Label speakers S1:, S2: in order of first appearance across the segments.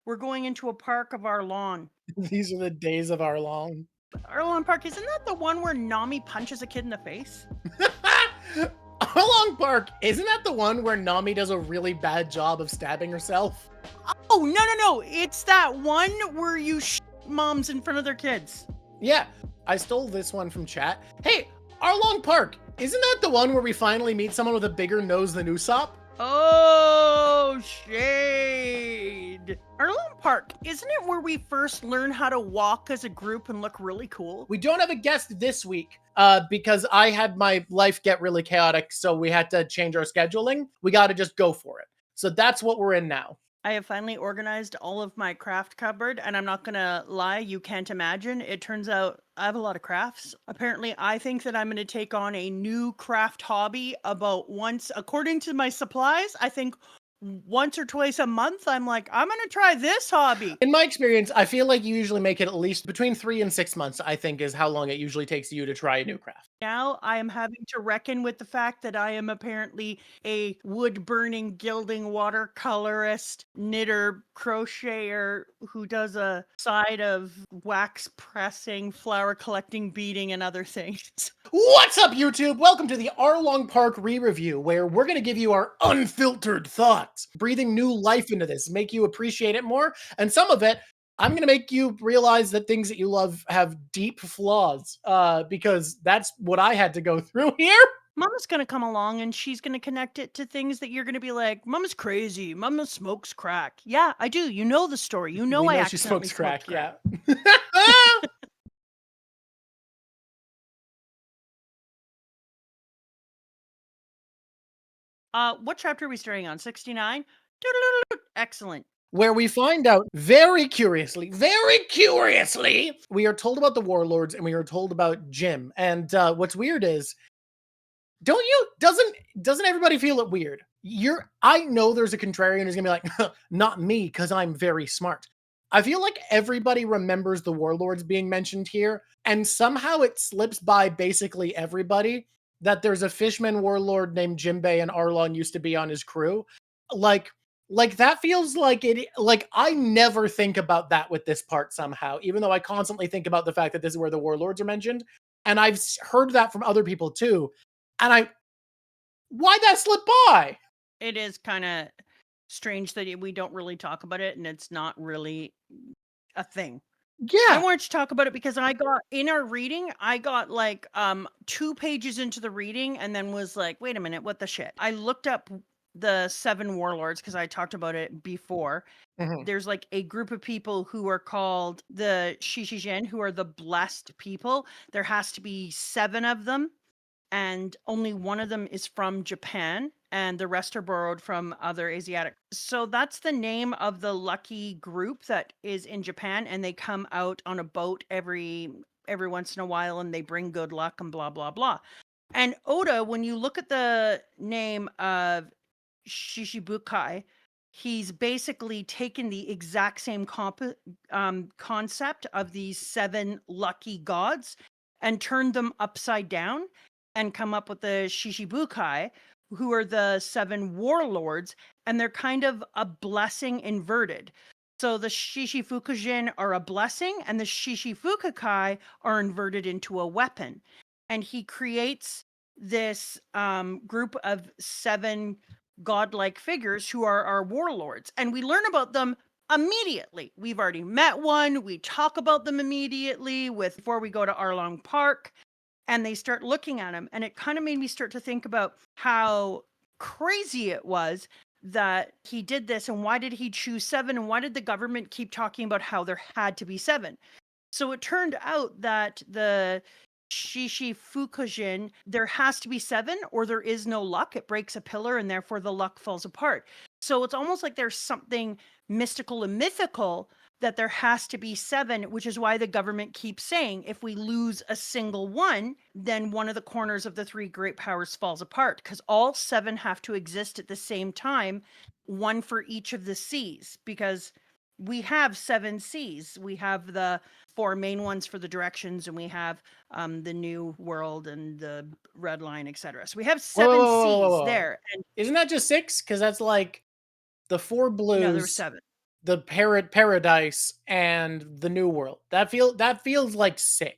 S1: We're going into a park of Arlong.
S2: These are the days of Arlong.
S1: Arlong Park, isn't that the one where Nami punches a kid in the face?
S2: Arlong Park, isn't that the one where Nami does a really bad job of stabbing herself?
S1: Oh, no. It's that one where you moms in front of their kids.
S2: Yeah, I stole this one from chat. Hey, Arlong Park, isn't that the one where we finally meet someone with a bigger nose than Usopp?
S1: Oh, shade. Arlong Park, isn't it where we first learn how to walk as a group and look really cool?
S2: We don't have a guest this week because I had my life get really chaotic, so we had to change our scheduling. We got to just go for it. So that's what we're in now.
S1: I have finally organized all of my craft cupboard, and I'm not gonna lie, you can't imagine. It turns out I have a lot of crafts. Apparently, I think that I'm gonna take on a new craft hobby about once, according to my supplies, I think once or twice a month, I'm like, I'm gonna try this hobby.
S2: In my experience, I feel like you usually make it at least between 3 and 6 months, I think is how long it usually takes you to try a new craft.
S1: Now I am having to reckon with the fact that I am apparently a wood-burning, gilding watercolorist, knitter, crocheter who does a side of wax pressing, flower collecting, beading, and other things.
S2: What's up, YouTube? Welcome to the Arlong Park re-review, where we're going to give you our unfiltered thoughts, breathing new life into this, make you appreciate it more, and some of it, I'm going to make you realize that things that you love have deep flaws, because that's what I had to go through here.
S1: Mama's gonna come along and she's gonna connect it to things that you're gonna be like, Mama's crazy. Mama smokes crack. Yeah, I do. You know the story. You know
S2: We
S1: I
S2: know she
S1: accidentally
S2: smokes crack,
S1: smoked crack.
S2: yeah.
S1: What chapter are we starting on? 69? Excellent.
S2: Where we find out very curiously, we are told about the Warlords and we are told about Jim. And what's weird is, doesn't everybody feel it weird? I know there's a contrarian who's gonna be like, not me, because I'm very smart. I feel like everybody remembers the Warlords being mentioned here, and somehow it slips by basically everybody that there's a fishman warlord named Jimbei and Arlong used to be on his crew. Like, that feels like it. Like, I never think about that with this part somehow, even though I constantly think about the fact that this is where the Warlords are mentioned, and I've heard that from other people too. And why'd that slip by?
S1: It is kind of strange that we don't really talk about it and it's not really a thing.
S2: Yeah.
S1: I wanted to talk about it because in our reading, I got like 2 pages into the reading and then was like, wait a minute, what the shit? I looked up the 7 warlords because I talked about it before. There's like a group of people who are called the Shishijin, who are the blessed people. There has to be 7 of them, and only one of them is from Japan, and the rest are borrowed from other Asiatic. So that's the name of the lucky group that is in Japan, and they come out on a boat every once in a while, and they bring good luck and blah blah blah. And Oda, when you look at the name of Shishibukai, he's basically taken the exact same concept of these 7 lucky gods and turned them upside down and come up with the Shishibukai, who are the 7 warlords, and they're kind of a blessing inverted. So the Shishifukujin are a blessing, and the Shishifukukai are inverted into a weapon. And he creates this group of 7 godlike figures who are our warlords, and we learn about them immediately. We've already met one. We talk about them immediately before we go to Arlong Park, and they start looking at him, and it kind of made me start to think about how crazy it was that he did this, and why did he choose 7, and why did the government keep talking about how there had to be 7? So it turned out that the Shishifukujin, there has to be 7 or there is no luck. It breaks a pillar and therefore the luck falls apart. So it's almost like there's something mystical and mythical that there has to be 7, which is why the government keeps saying if we lose a single one, then one of the corners of the 3 great powers falls apart, because all 7 have to exist at the same time, one for each of the seas, because we have 7 seas. We have the 4 main ones for the directions, and we have the New World and the Red Line, etc. So we have 7 seas there. And
S2: isn't that just 6? Because that's like the 4 blues.
S1: no, there were 7.
S2: the Parrot Paradise, and the New World. That feels like 6.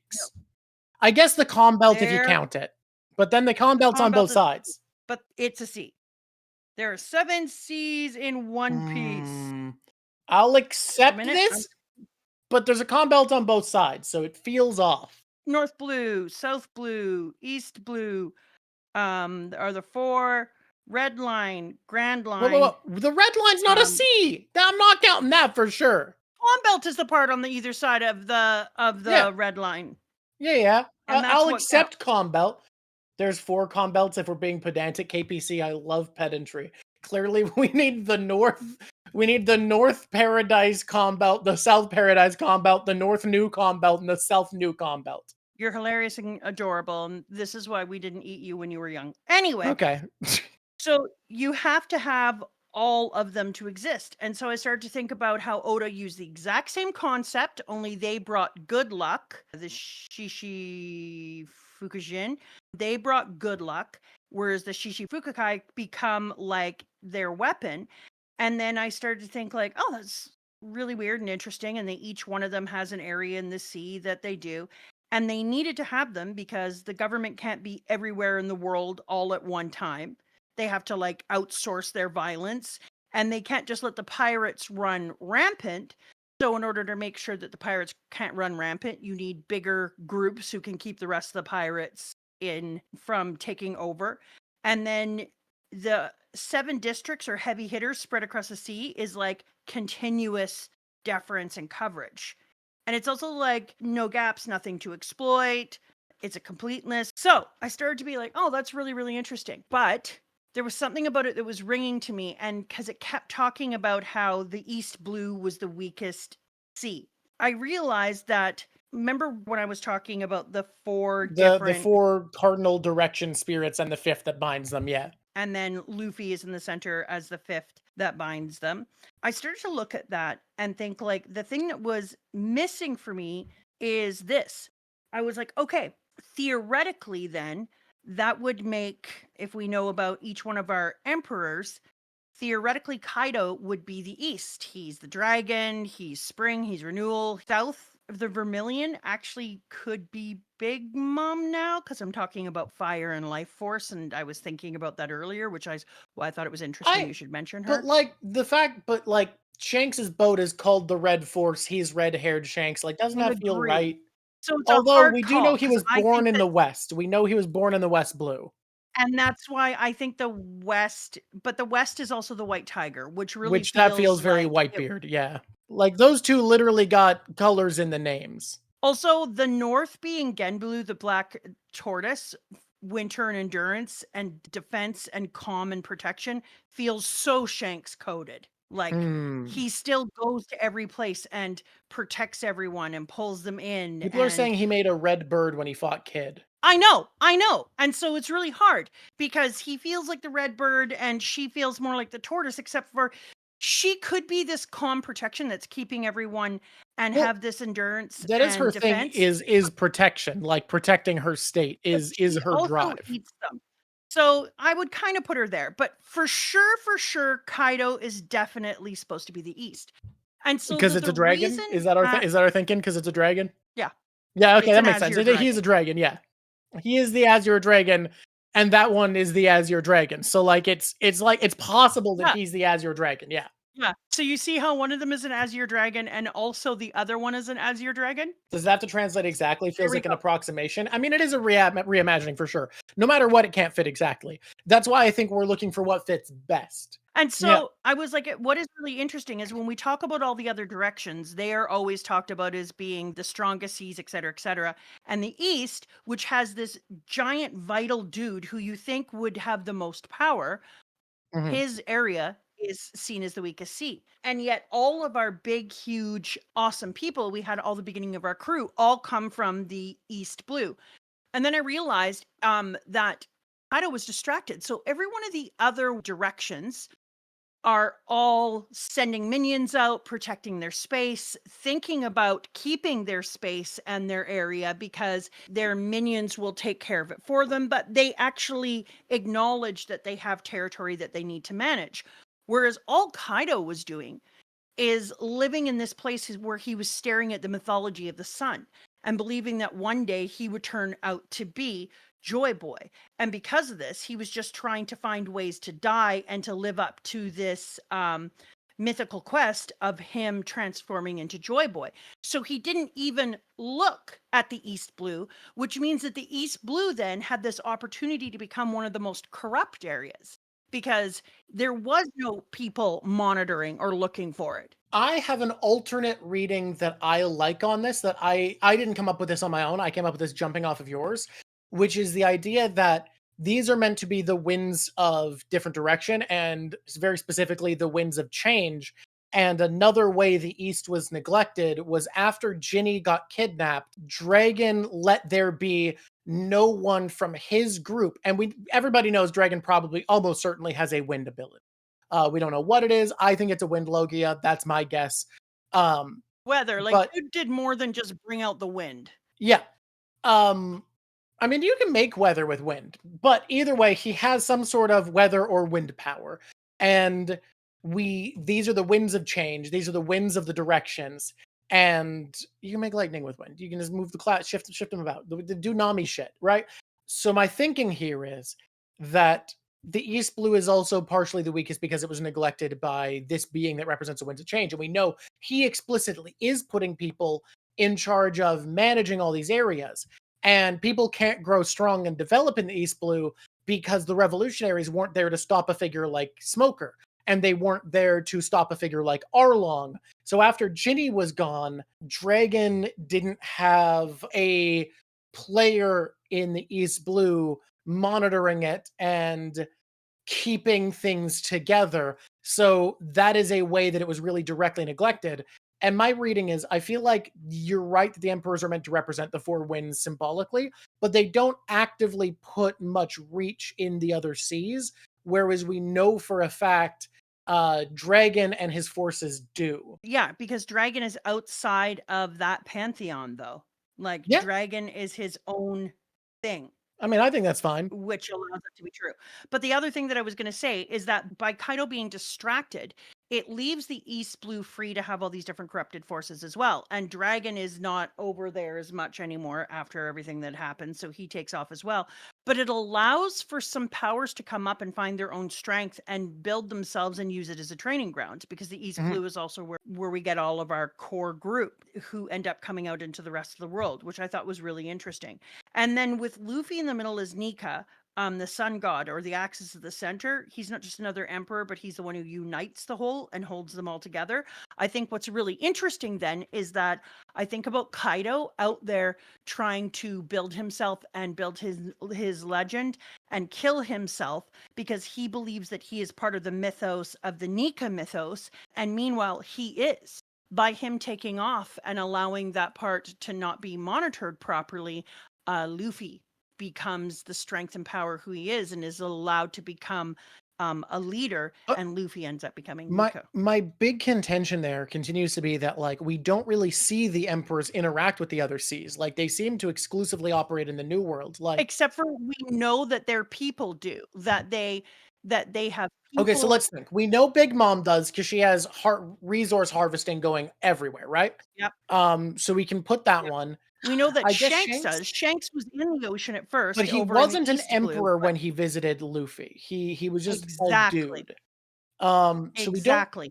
S2: I guess the Calm Belt if you
S1: There,
S2: count it. But then the Calm Belt's
S1: Calm
S2: on both
S1: Belt is,
S2: sides.
S1: but it's a sea. There are 7 seas in one piece.
S2: I'll
S1: Just a
S2: accept
S1: minute.
S2: this, but there's a Calm Belt on both sides, so it feels off.
S1: North blue, south blue, east blue. Are the 4 red line, grand line.
S2: Whoa. The red line's not a sea. I'm not counting that for sure.
S1: Calm Belt is the part on the either side of the red line.
S2: Yeah.
S1: And that's
S2: I'll
S1: what
S2: accept
S1: counts.
S2: Calm Belt. There's 4 Calm Belts if we're being pedantic. KPC, I love pedantry. Clearly, we need the North. We need the North Paradise Calm Belt, the South Paradise Calm Belt, the North New Calm Belt, and the South New Calm Belt.
S1: You're hilarious and adorable, and this is why we didn't eat you when you were young. Anyway.
S2: Okay.
S1: So you have to have all of them to exist. And so I started to think about how Oda used the exact same concept, only they brought good luck. The Shishi Fukujin, they brought good luck, whereas the Shishi Fukukai become like their weapon. And then I started to think like, oh, that's really weird and interesting. And each one of them has an area in the sea that they do. And they needed to have them because the government can't be everywhere in the world all at one time. They have to like outsource their violence, and they can't just let the pirates run rampant. So in order to make sure that the pirates can't run rampant, you need bigger groups who can keep the rest of the pirates in from taking over. And then the 7 districts or heavy hitters spread across the sea is like continuous deference and coverage. And it's also like no gaps, nothing to exploit. It's a completeness. So I started to be like, oh, that's really, really interesting. But there was something about it that was ringing to me, and because it kept talking about how the East Blue was the weakest sea. I realized that, remember when I was talking about the 4 different...
S2: The 4 cardinal direction spirits and the 5th that binds them, yeah.
S1: And then Luffy is in the center as the 5th that binds them. I started to look at that and think like the thing that was missing for me is this. I was like, okay, theoretically then, that would make, if we know about each one of our emperors, theoretically Kaido would be the East. He's the dragon, he's spring, he's renewal. South of the Vermilion actually could be Big Mom now, because I'm talking about fire and life force, and I was thinking about that earlier, which I thought it was interesting you should mention her.
S2: But like Shanks's boat is called the Red Force. He's red-haired Shanks. Like, doesn't that feel right?
S1: So it's
S2: although we do know he was born in the West. We know he was born in the West Blue.
S1: And that's why I think the West, but the West is also the White Tiger, which
S2: feels very like Whitebeard, yeah. Like those 2 literally got colors in the names.
S1: Also, the North being Genblue, the Black Tortoise, winter and endurance and defense and calm and protection feels so Shanks coded. Like he still goes to every place and protects everyone and pulls them in.
S2: People are saying he made a red bird when he fought Kid.
S1: I know. And so it's really hard because he feels like the red bird and she feels more like the tortoise, except for she could be this calm protection that's keeping everyone and have this endurance.
S2: That is her
S1: defense.
S2: thing is protection, like protecting her state is her drive.
S1: Eats them. So I would kind of put her there, but for sure, Kaido is definitely supposed to be the East. And so
S2: because it's a dragon? Is that our thinking? Because it's a dragon?
S1: Yeah.
S2: Yeah, okay, that makes sense. He's a dragon, yeah. He is the Azure Dragon, and that one is the Azure Dragon. So like it's possible that he's the Azure Dragon, yeah.
S1: Yeah. So you see how one of them is an Azure Dragon and also the other one is an Azure Dragon?
S2: Does that have to translate exactly? Feels like an approximation. I mean, it is a reimagining for sure. No matter what, it can't fit exactly. That's why I think we're looking for what fits best.
S1: And so I was like, what is really interesting is when we talk about all the other directions, they are always talked about as being the strongest seas, et cetera, et cetera. And the East, which has this giant vital dude who you think would have the most power, his area is seen as the weakest sea. And yet all of our big, huge, awesome people, we had all the beginning of our crew, all come from the East Blue. And then I realized that Kaido was distracted. So every one of the other directions are all sending minions out, protecting their space, thinking about keeping their space and their area because their minions will take care of it for them, but they actually acknowledge that they have territory that they need to manage. Whereas all Kaido was doing is living in this place where he was staring at the mythology of the sun and believing that one day he would turn out to be Joy Boy. And because of this, he was just trying to find ways to die and to live up to this mythical quest of him transforming into Joy Boy. So he didn't even look at the East Blue, which means that the East Blue then had this opportunity to become one of the most corrupt areas because there was no people monitoring or looking for it.
S2: I have an alternate reading that I like on this that I didn't come up with this on my own. I came up with this jumping off of yours, which is the idea that these are meant to be the winds of different direction and very specifically the winds of change. And another way the East was neglected was after Ginny got kidnapped, Dragon let there be no one from his group. And everybody knows Dragon probably almost certainly has a wind ability. We don't know what it is. I think it's a wind Logia. That's my guess.
S1: Weather, like
S2: but
S1: dude did more than just bring out the wind.
S2: yeah. I mean, you can make weather with wind, but either way, he has some sort of weather or wind power. And these are the winds of change. These are the winds of the directions. And you can make lightning with wind. You can just move the clouds, shift them about, do Nami shit, right? So my thinking here is that the East Blue is also partially the weakest because it was neglected by this being that represents the winds of change. And we know he explicitly is putting people in charge of managing all these areas. And people can't grow strong and develop in the East Blue because the revolutionaries weren't there to stop a figure like Smoker. And they weren't there to stop a figure like Arlong. So after Ginny was gone, Dragon didn't have a player in the East Blue monitoring it and keeping things together. So that is a way that it was really directly neglected. And my reading is, I feel like you're right that the emperors are meant to represent the four winds symbolically, but they don't actively put much reach in the other seas, whereas we know for a fact Dragon and his forces do.
S1: Yeah, because Dragon is outside of that pantheon, though. Like,
S2: Yeah.
S1: Dragon is his own thing.
S2: I mean, I think that's fine.
S1: Which allows it to be true. But the other thing that I was going to say is that by Kaido being distracted, it leaves the East Blue free to have all these different corrupted forces as well. And Dragon is not over there as much anymore after everything that happened, so he takes off as well. But it allows for some powers to come up and find their own strength and build themselves and use it as a training ground, because the East Blue is also where we get all of our core group who end up coming out into the rest of the world, which I thought was really interesting. And then with Luffy in the middle as Nika, the sun god or the axis of the center, he's not just another emperor, but he's the one who unites the whole and holds them all together. I think what's really interesting then is that I think about Kaido out there trying to build himself and build his legend and kill himself because he believes that he is part of the mythos of the Nika mythos. And meanwhile, he is. By him taking off and allowing that part to not be monitored properly, Luffy becomes the strength and power who he is and is allowed to become a leader, and Luffy ends up becoming Nico.
S2: My big contention there continues to be that, like, we don't really see the emperors interact with the other seas. Like, they seem to exclusively operate in the New World. Like,
S1: except for we know that their people do, that they have people.
S2: Okay, so let's think. We know Big Mom does because she has resource harvesting going everywhere, right?
S1: Yep.
S2: So we can put that one.
S1: We know that
S2: Shanks
S1: does. Shanks was in the ocean at first,
S2: but he wasn't an emperor when he visited Luffy. He was just a dude. So
S1: exactly.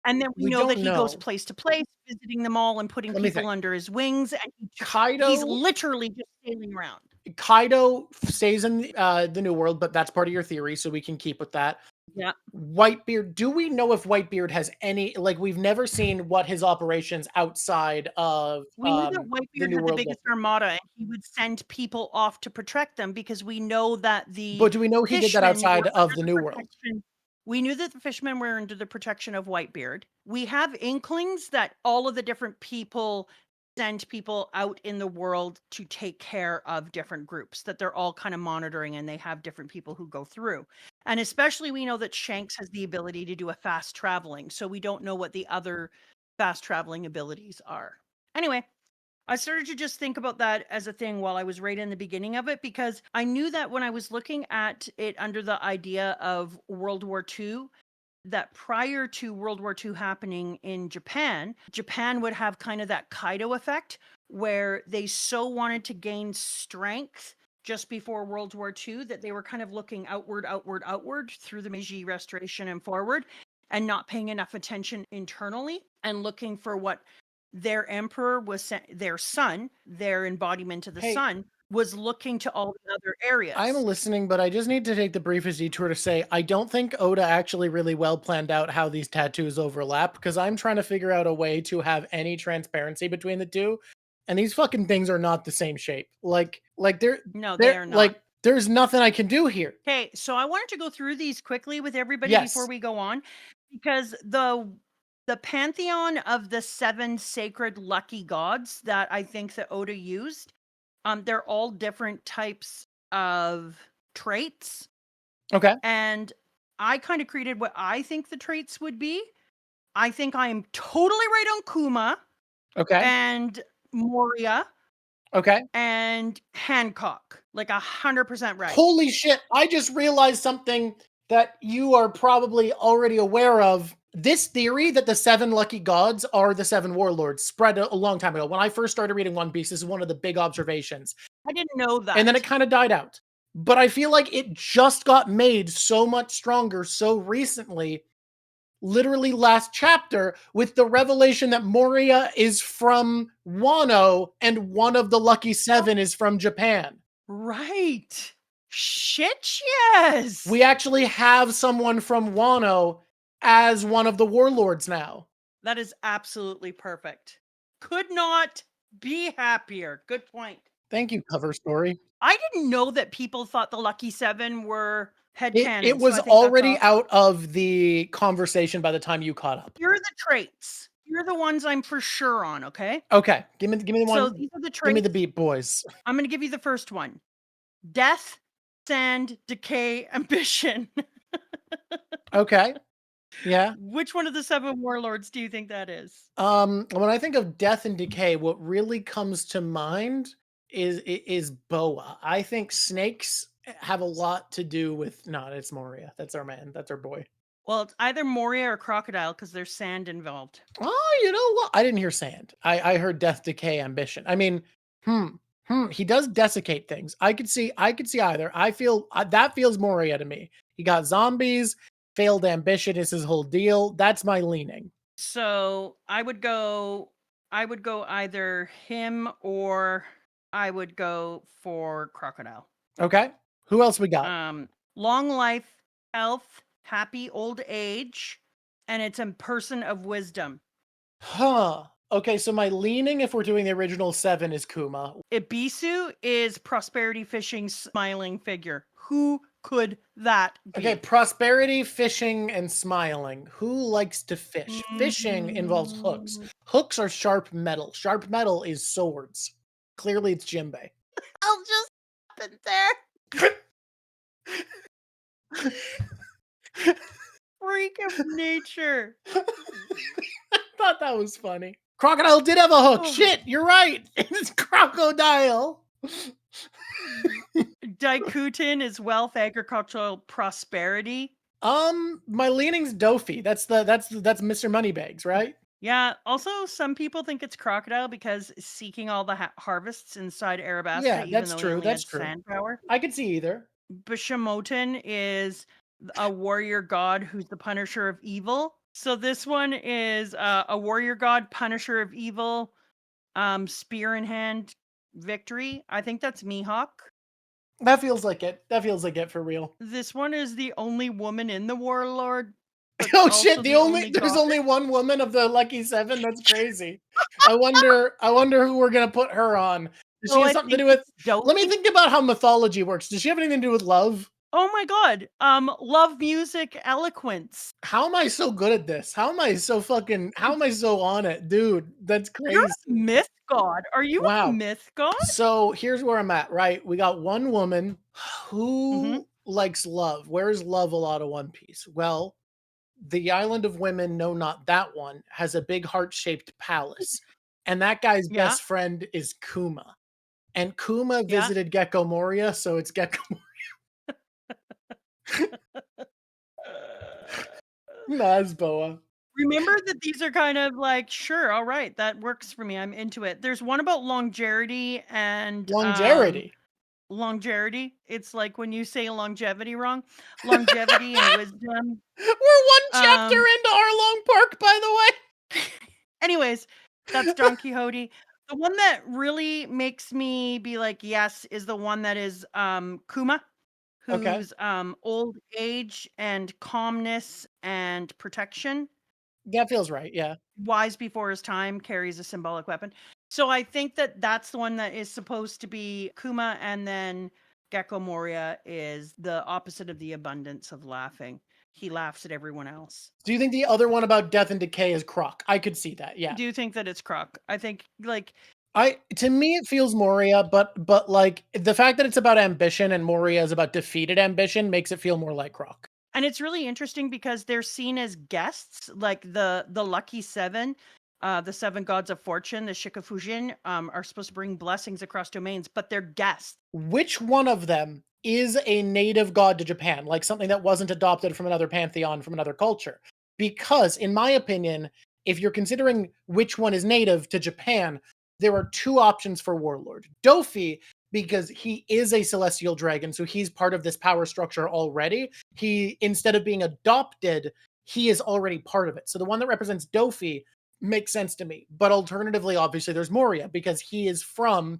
S1: And then we know that he goes place to place, visiting them all and putting people under his wings. And he's literally just sailing around.
S2: Kaido stays in the New World, but that's part of your theory, so we can keep with that.
S1: Yeah.
S2: Whitebeard, do we know if Whitebeard has any, like, we've never seen what his operations outside of
S1: we knew that Whitebeard had the biggest armada and he would send people off to protect them, because we know that
S2: But do we know he did that outside of the New World?
S1: We knew that the fishermen were under the protection of Whitebeard. We have inklings that all of the different people send people out in the world to take care of different groups, that they're all kind of monitoring and they have different people who go through. And especially we know that Shanks has the ability to do a fast traveling. So we don't know what the other fast traveling abilities are. Anyway, I started to just think about that as a thing while I was right in the beginning of it, because I knew that when I was looking at it under the idea of World War II, that prior to World War II happening in Japan, Japan would have kind of that Kaido effect where they so wanted to gain strength just before World War II that they were kind of looking outward through the Meiji Restoration and forward, and not paying enough attention internally and looking for what their emperor was, their sun, their embodiment of the sun, was looking to all the other areas.
S2: I'm listening, but I just need to take the briefest detour to say I don't think Oda actually really well planned out how these tattoos overlap, because I'm trying to figure out a way to have any transparency between the two, and these fucking things are not the same shape. Like they're
S1: they are not.
S2: Like there's nothing I can do here.
S1: Okay, so I wanted to go through these quickly with everybody before we go on, because the pantheon of the 7 sacred lucky gods that I think that Oda used, they're all different types of traits.
S2: Okay.
S1: And I kind of created what I think the traits would be. I think I am totally right on Kuma.
S2: Okay.
S1: And Moria.
S2: Okay.
S1: And Hancock. Like 100% right.
S2: Holy shit. I just realized something that you are probably already aware of. This theory that the 7 lucky gods are the 7 warlords spread a long time ago. When I first started reading One Piece, this is one of the big observations.
S1: I didn't know that.
S2: And then it kind of died out. But I feel like it just got made so much stronger so recently, literally last chapter, with the revelation that Moria is from Wano and one of the lucky 7 is from Japan.
S1: Right. Shit, yes.
S2: We actually have someone from Wano as one of the warlords now.
S1: That is absolutely perfect. Could not be happier. Good point.
S2: Thank you, cover story.
S1: I didn't know that people thought the lucky 7 were headcanon.
S2: It was already out of the conversation by the time you caught up.
S1: Here are the traits. Here are the ones I'm for sure on, okay?
S2: Okay. Give me the one.
S1: So these are the traits.
S2: Give me the beat, boys.
S1: I'm going to give you the first one. Death, sand, decay, ambition.
S2: Okay. Yeah.
S1: Which one of the 7 warlords do you think that is?
S2: When I think of death and decay, what really comes to mind is Boa. I think snakes have a lot to do with. No, it's Moria. That's our man. That's our boy.
S1: Well, it's either Moria or crocodile because there's sand involved.
S2: Oh, you know what? I didn't hear sand. I heard death, decay, ambition. I mean, he does desiccate things. I could see either. I feel that feels Moria to me. He got zombies. Failed ambition is his whole deal. That's my leaning.
S1: So I would go either him or I would go for crocodile.
S2: Okay. Who else we got?
S1: Long life, health, happy old age, and it's a person of wisdom.
S2: Huh. Okay, so my leaning, if we're doing the original 7, is Kuma.
S1: Ibisu is prosperity fishing smiling figure. Who could that be?
S2: Okay, prosperity, fishing, and smiling. Who likes to fish? Fishing involves hooks. Hooks are sharp metal. Sharp metal is swords. Clearly, it's Jinbei.
S1: I'll just stop it there. Freak of nature.
S2: I thought that was funny. Crocodile did have a hook. Oh. Shit, you're right. It's crocodile.
S1: Daikuten is wealth, agricultural prosperity.
S2: My leaning's Dofi. That's Mr. Moneybags, right?
S1: Yeah. Also, some people think it's crocodile because seeking all the harvests inside Arabasta.
S2: Yeah, that's true. That's true.
S1: Sand power.
S2: I could see either.
S1: Bishamoten is a warrior god who's the punisher of evil. So this one is a warrior god, punisher of evil, spear in hand, victory. I think that's Mihawk.
S2: That feels like it. That feels like it for real.
S1: This one is the only woman in the warlord.
S2: Oh shit! There's only one woman of the lucky 7. That's crazy. I wonder who we're gonna put her on. Does she have something to do with? Let me think about how mythology works. Does she have anything to do with love?
S1: Oh my god. Love, music, eloquence.
S2: How am I so good at this? How am I so on it? Dude, that's crazy.
S1: You're a myth god. Are you a myth god?
S2: So here's where I'm at, right? We got one woman who likes love. Where's love a lot of One Piece? Well, the Island of Women, no, not that one, has a big heart-shaped palace. And that guy's best friend is Kuma. And Kuma visited Gecko Moria, so it's Gecko Moria. Nazboa.
S1: Remember that these are kind of like, sure, all right, that works for me. I'm into it. There's one about longevity and
S2: Longevity.
S1: longevity. It's like when you say longevity wrong. Longevity and wisdom.
S2: We're one chapter
S1: Um,
S2: into Arlong Park, by the way.
S1: anyways, that's Don Quixote. The one that really makes me be like, yes, is the one that is Kuma,
S2: Okay.
S1: whose old age and calmness and protection,
S2: That feels right. Yeah.
S1: wise before his time, carries a symbolic weapon. So I think that that's the one that is supposed to be Kuma, and then Gecko Moria is the opposite of the abundance of laughing. He laughs at everyone else.
S2: Do you think the other one about death and decay is Croc? I could see that.
S1: I
S2: Yeah.
S1: do think that it's Croc. I think like
S2: To me it feels Moria, but like the fact that it's about ambition and Moria is about defeated ambition makes it feel more like Croc.
S1: And it's really interesting because they're seen as guests, like the lucky seven, the seven gods of fortune, the Shikafujin, are supposed to bring blessings across domains, but they're guests.
S2: Which one of them is a native god to Japan, like something that wasn't adopted from another pantheon, from another culture? Because, in my opinion, if you're considering which one is native to Japan, there are two options for Warlord. Dofi, because he is a celestial dragon, so he's part of this power structure already. He, instead of being adopted, he is already part of it. So the one that represents Dofi makes sense to me. But alternatively, obviously, there's Moria, because he is from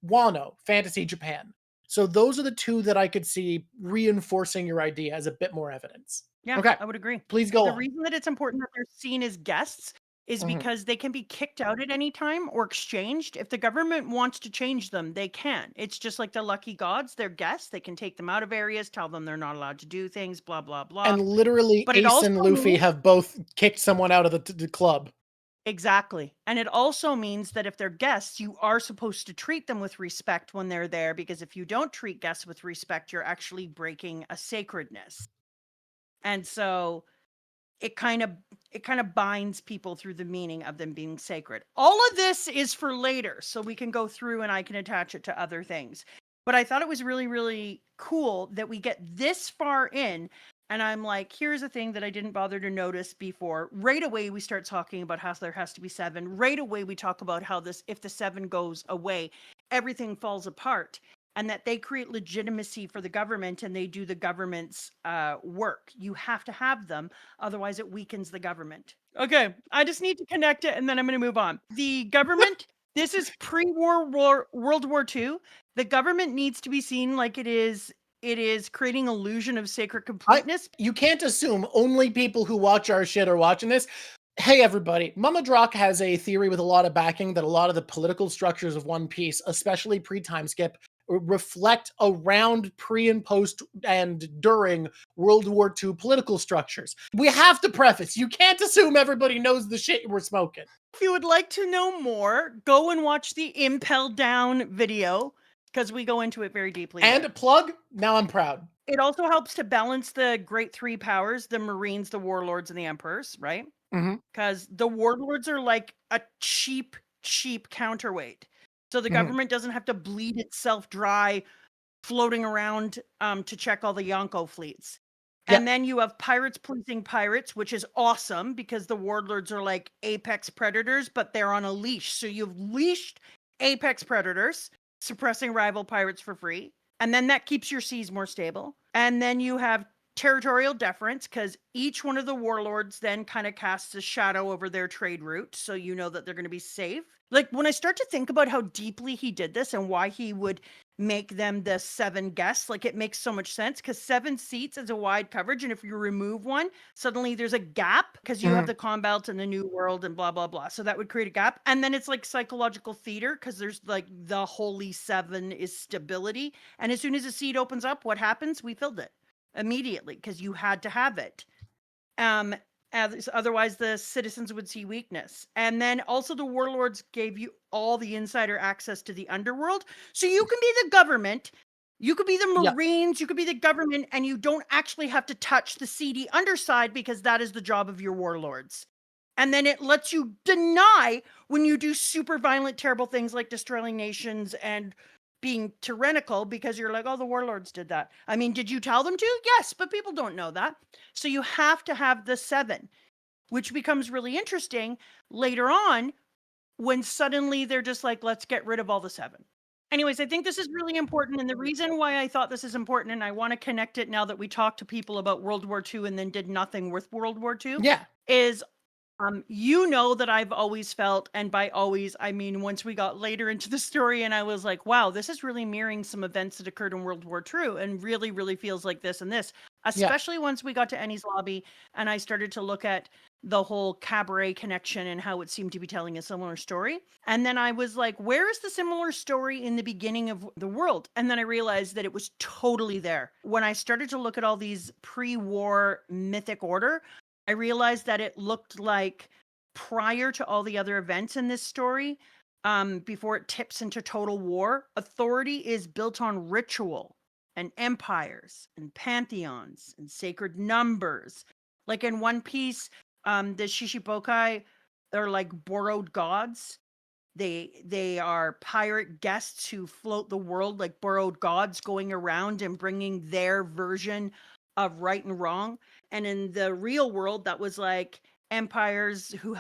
S2: Wano, Fantasy Japan. So those are the two that I could see reinforcing your idea as a bit more evidence.
S1: Yeah,
S2: Okay,
S1: I would agree.
S2: please go
S1: The
S2: on.
S1: reason that it's important that they're seen as guests is
S2: Mhm.
S1: because they can be kicked out at any time or exchanged. If the government wants to change them, they can. It's just like the lucky gods, they're guests. They can take them out of areas, tell them they're not allowed to do things, blah, blah, blah.
S2: And literally,
S1: But it
S2: Ace
S1: also
S2: and Luffy
S1: means
S2: have both kicked someone out of the club.
S1: exactly. And it also means that if they're guests, you are supposed to treat them with respect when they're there, because if you don't treat guests with respect, you're actually breaking a sacredness. And so it kind of binds people through the meaning of them being sacred. All of this is for later, so we can go through and I can attach it to other things. But I thought it was really, really cool that we get this far in, and I'm like, here's a thing that I didn't bother to notice before. Right away, we start talking about how there has to be seven. Right away, we talk about how this, if the seven goes away, everything falls apart. And that they create legitimacy for the government and they do the government's work. You have to have them, otherwise it weakens the government. Okay, I just need to connect it and then I'm going to move on. The government, this is World War II. The government needs to be seen like it is creating illusion of sacred completeness.
S2: You can't assume only people who watch our shit are watching this. Hey everybody, Mama Drawk has a theory with a lot of backing that a lot of the political structures of One Piece, especially pre-time skip, reflect around pre and post and during World War II political structures. We have to preface, you can't assume everybody knows the shit we're smoking.
S1: If you would like to know more, go and watch the Impel Down video, because we go into it very deeply.
S2: And
S1: there.
S2: plug, now I'm proud.
S1: It also helps to balance the great three powers, the Marines, the Warlords, and the Emperors, right? Because the Warlords are like a cheap counterweight. So the government doesn't have to bleed itself dry floating around to check all the Yonko fleets.
S2: Yep.
S1: And then you have pirates policing pirates, which is awesome because the Warlords are like apex predators, but they're on a leash. So you've leashed apex predators, suppressing rival pirates for free. And then that keeps your seas more stable. And then you have territorial deference, because each one of the warlords then kind of casts a shadow over their trade route. So you know that they're going to be safe. Like when I start to think about how deeply he did this and why he would make them the seven guests, like it makes so much sense, because 7 seats is a wide coverage. And if you remove one, suddenly there's a gap because you have the Combelt and the New World and blah, blah, blah. So that would create a gap. And then it's like psychological theater, because there's like the holy 7 is stability. And as soon as a seat opens up, what happens? We filled it immediately because you had to have it. Otherwise the citizens would see weakness. And then also the warlords gave you all the insider access to the underworld. So you can be the government, you could be the Marines, you could be the government, and you don't actually have to touch the seedy underside because that is the job of your warlords. And then it lets you deny when you do super violent, terrible things like destroying nations and being tyrannical because you're like, oh, the warlords did that. I mean, did you tell them to? Yes, but people don't know that. So you have to have the 7, which becomes really interesting later on when suddenly they're just like, let's get rid of all the 7. Anyways, I think this is really important. And the reason why I thought this is important, and I want to connect it now that we talked to people about World War II and then did nothing with World War II,
S2: Yeah.
S1: is you know that I've always felt, and by always, I mean once we got later into the story and I was like, wow, this is really mirroring some events that occurred in World War II and really, really feels like this and this, especially once we got to Enies Lobby and I started to look at the whole cabaret connection and how it seemed to be telling a similar story. And then I was like, where is the similar story in the beginning of the world? And then I realized that it was totally there. When I started to look at all these pre-war mythic order, I realized that it looked like prior to all the other events in this story, before it tips into total war, authority is built on ritual and empires and pantheons and sacred numbers. Like in One Piece, the Shishibokai are like borrowed gods. They are pirate guests who float the world like borrowed gods, going around and bringing their version of right and wrong. And in the real world, that was like empires who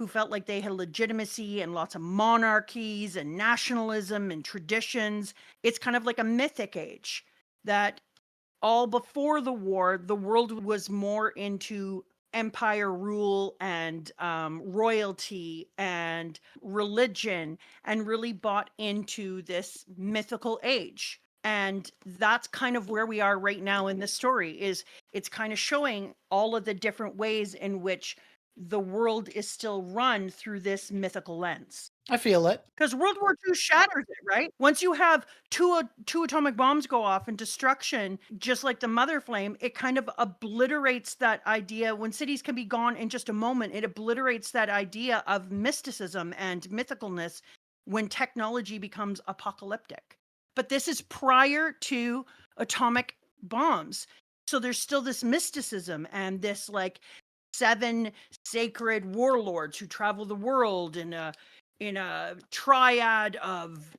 S1: felt like they had legitimacy and lots of monarchies and nationalism and traditions. It's kind of like a mythic age that all before the war, the world was more into empire rule and royalty and religion, and really bought into this mythical age. And that's kind of where we are right now in this story. Is it's kind of showing all of the different ways in which the world is still run through this mythical lens.
S2: I feel it.
S1: Because World War II shatters it, right? Once you have two atomic bombs go off and destruction, just like the Mother Flame, it kind of obliterates that idea. When cities can be gone in just a moment, it obliterates that idea of mysticism and mythicalness when technology becomes apocalyptic. But this is prior to atomic bombs. So there's still this mysticism and this like 7 sacred warlords who travel the world in a triad of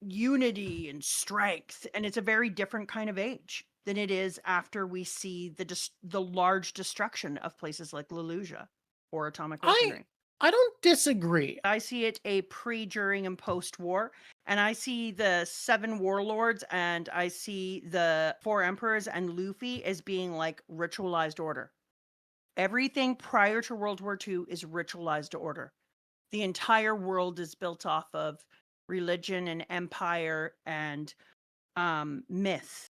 S1: unity and strength. And it's a very different kind of age than it is after we see the large destruction of places like Lelusia or atomic weaponry.
S2: I don't disagree.
S1: I see it a pre, during, and post-war. And I see the 7 warlords and I see the 4 emperors and Luffy as being like ritualized order. Everything prior to World War II is ritualized order. The entire world is built off of religion and empire and myth.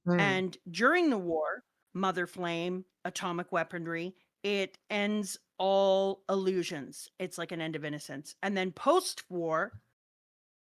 S1: And during the war, Mother Flame, atomic weaponry, it ends all illusions. It's like an end of innocence. And then post-war,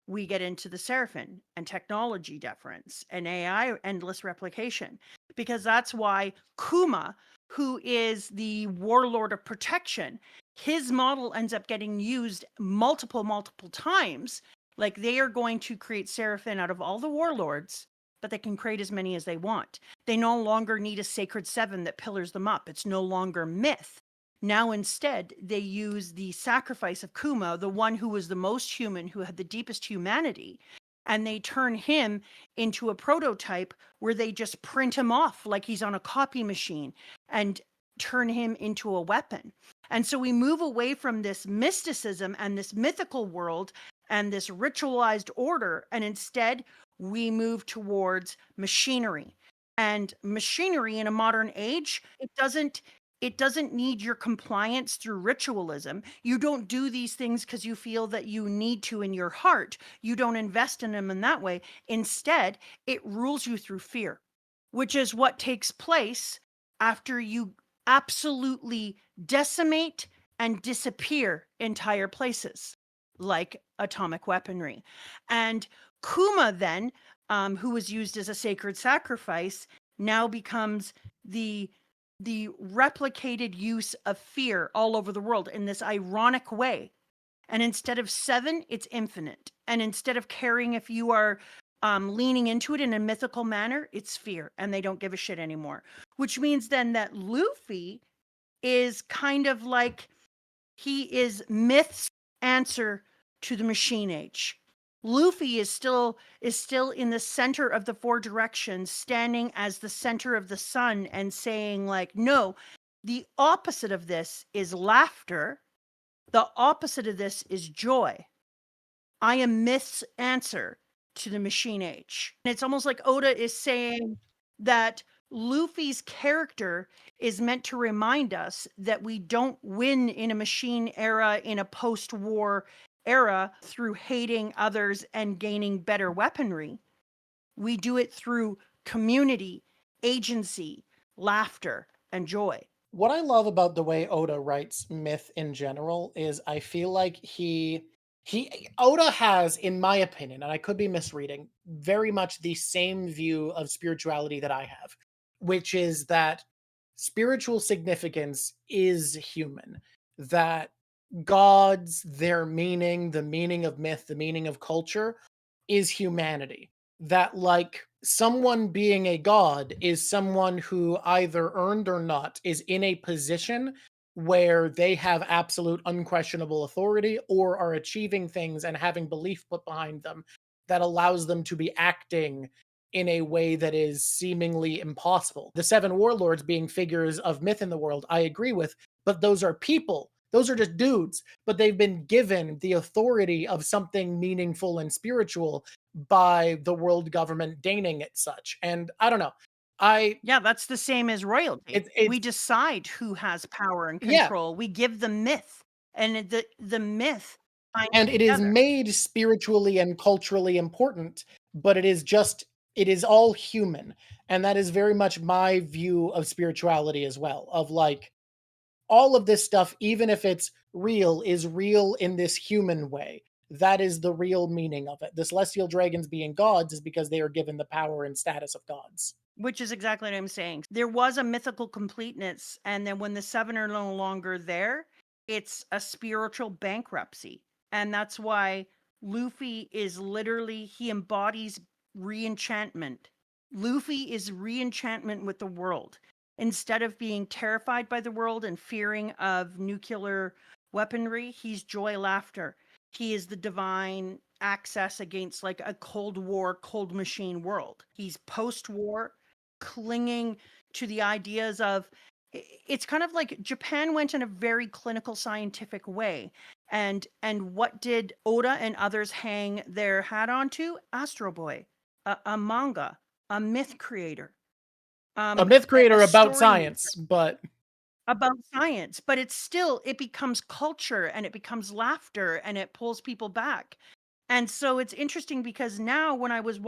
S1: we get into the Seraphim and technology deference and AI endless replication. Because that's why Kuma, who is the warlord of protection, his model ends up getting used multiple times. Like they are going to create Seraphim out of all the warlords, but they can create as many as they want. They no longer need a sacred 7 that pillars them up. It's no longer myth. Now instead, they use the sacrifice of Kuma, the one who was the most human, who had the deepest humanity, and they turn him into a prototype where they just print him off like he's on a copy machine and turn him into a weapon. And so we move away from this mysticism and this mythical world and this ritualized order, and instead we move towards machinery. And machinery in a modern age, it doesn't need your compliance through ritualism. You don't do these things because you feel that you need to in your heart. You don't invest in them in that way. Instead, it rules you through fear, which is what takes place after you absolutely decimate and disappear entire places like atomic weaponry. And Kuma then, who was used as a sacred sacrifice, now becomes the replicated use of fear all over the world in this ironic way. And instead of 7, it's infinite. And instead of caring if you are leaning into it in a mythical manner, it's fear. And they don't give a shit anymore. Which means then that Luffy is kind of like, he is myth's answer to the machine age. Luffy is still in the center of the four directions, standing as the center of the sun and saying like, no, the opposite of this is laughter. The opposite of this is joy. I am Myth's answer to the machine age. And it's almost like Oda is saying that Luffy's character is meant to remind us that we don't win in a machine era, in a post-war era, through hating others and gaining better weaponry. We do it through community, agency, laughter, and joy.
S2: What I love about the way Oda writes myth in general is I feel like Oda has, in my opinion, and I could be misreading, very much the same view of spirituality that I have, which is that spiritual significance is human, that gods, their meaning, the meaning of myth, the meaning of culture is humanity. That, like, someone being a god is someone who either earned or not is in a position where they have absolute unquestionable authority or are achieving things and having belief put behind them that allows them to be acting in a way that is seemingly impossible. The seven warlords being figures of myth in the world, I agree with, but those are people. Those are just dudes, but they've been given the authority of something meaningful and spiritual by the world government deigning it such. And I don't know.
S1: Yeah, that's the same as royalty.
S2: It's
S1: We decide who has power and
S2: yeah,
S1: control. We give the myth, and the myth binds
S2: and it is
S1: together.
S2: made spiritually and culturally important, but it is all human. And that is very much my view of spirituality as well, of like all of this stuff, even if it's real, is real in this human way. That is the real meaning of it. The celestial dragons being gods is because they are given the power and status of gods.
S1: Which is exactly what I'm saying. There was a mythical completeness, and then when the seven are no longer there, it's a spiritual bankruptcy. And that's why Luffy is literally, he embodies re-enchantment. Luffy is re-enchantment with the world. Instead of being terrified by the world and fearing of nuclear weaponry, he's joy, laughter. He is the divine access against like a Cold War, cold machine world. He's post-war, clinging to the ideas of, it's kind of like Japan went in a very clinical scientific way, and what did Oda and others hang their hat onto? Astro Boy, a manga, a myth creator,
S2: A myth
S1: a
S2: creator about
S1: story maker
S2: science, but
S1: about science, but it's still, it becomes culture and it becomes laughter and it pulls people back. And so it's interesting because now when I was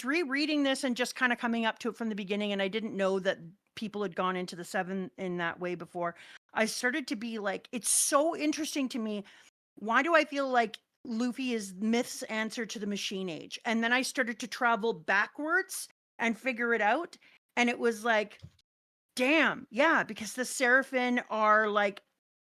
S1: rereading this and just kind of coming up to it from the beginning, and I didn't know that people had gone into the seven in that way before, I started to be like, it's so interesting to me. Why do I feel like Luffy is Myth's answer to the machine age? And then I started to travel backwards and figure it out. And it was like, damn, yeah, because the Seraphim are like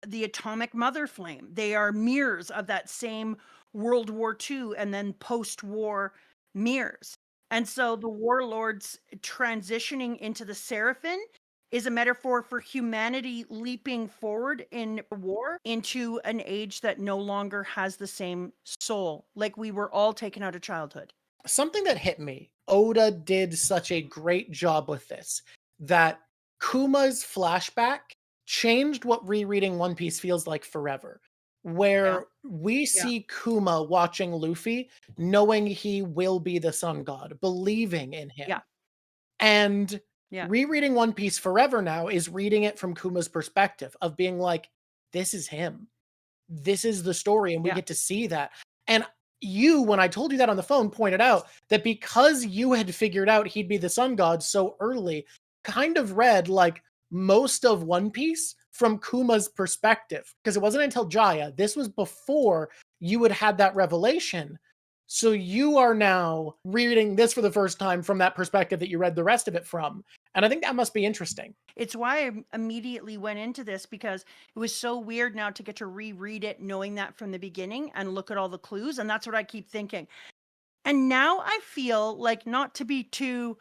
S1: the atomic mother flame. They are mirrors of that same World War II and then post-war mirrors. And so the warlords transitioning into the Seraphim is a metaphor for humanity leaping forward in war into an age that no longer has the same soul, like we were all taken out of childhood.
S2: something that hit me, Oda did such a great job with this that Kuma's flashback changed what rereading One Piece feels like forever.
S1: Yeah.
S2: Where we
S1: Yeah.
S2: see Kuma watching Luffy, knowing he will be the sun god, believing in him.
S1: Yeah.
S2: And
S1: Yeah.
S2: rereading One Piece forever now is reading it from Kuma's perspective of being like, this is him. This is the story, and we
S1: Yeah.
S2: get to see that. And you, when I told you that on the phone, pointed out that because you had figured out he'd be the sun god so early, kind of read like most of One Piece from Kuma's perspective. Because it wasn't until Jaya, this was before you had had that revelation. So you are now reading this for the first time from that perspective that you read the rest of it from. And I think that must be interesting.
S1: It's why I immediately went into this, because it was so weird now to get to reread it knowing that from the beginning and look at all the clues. And that's what I keep thinking. And now I feel like, not to be too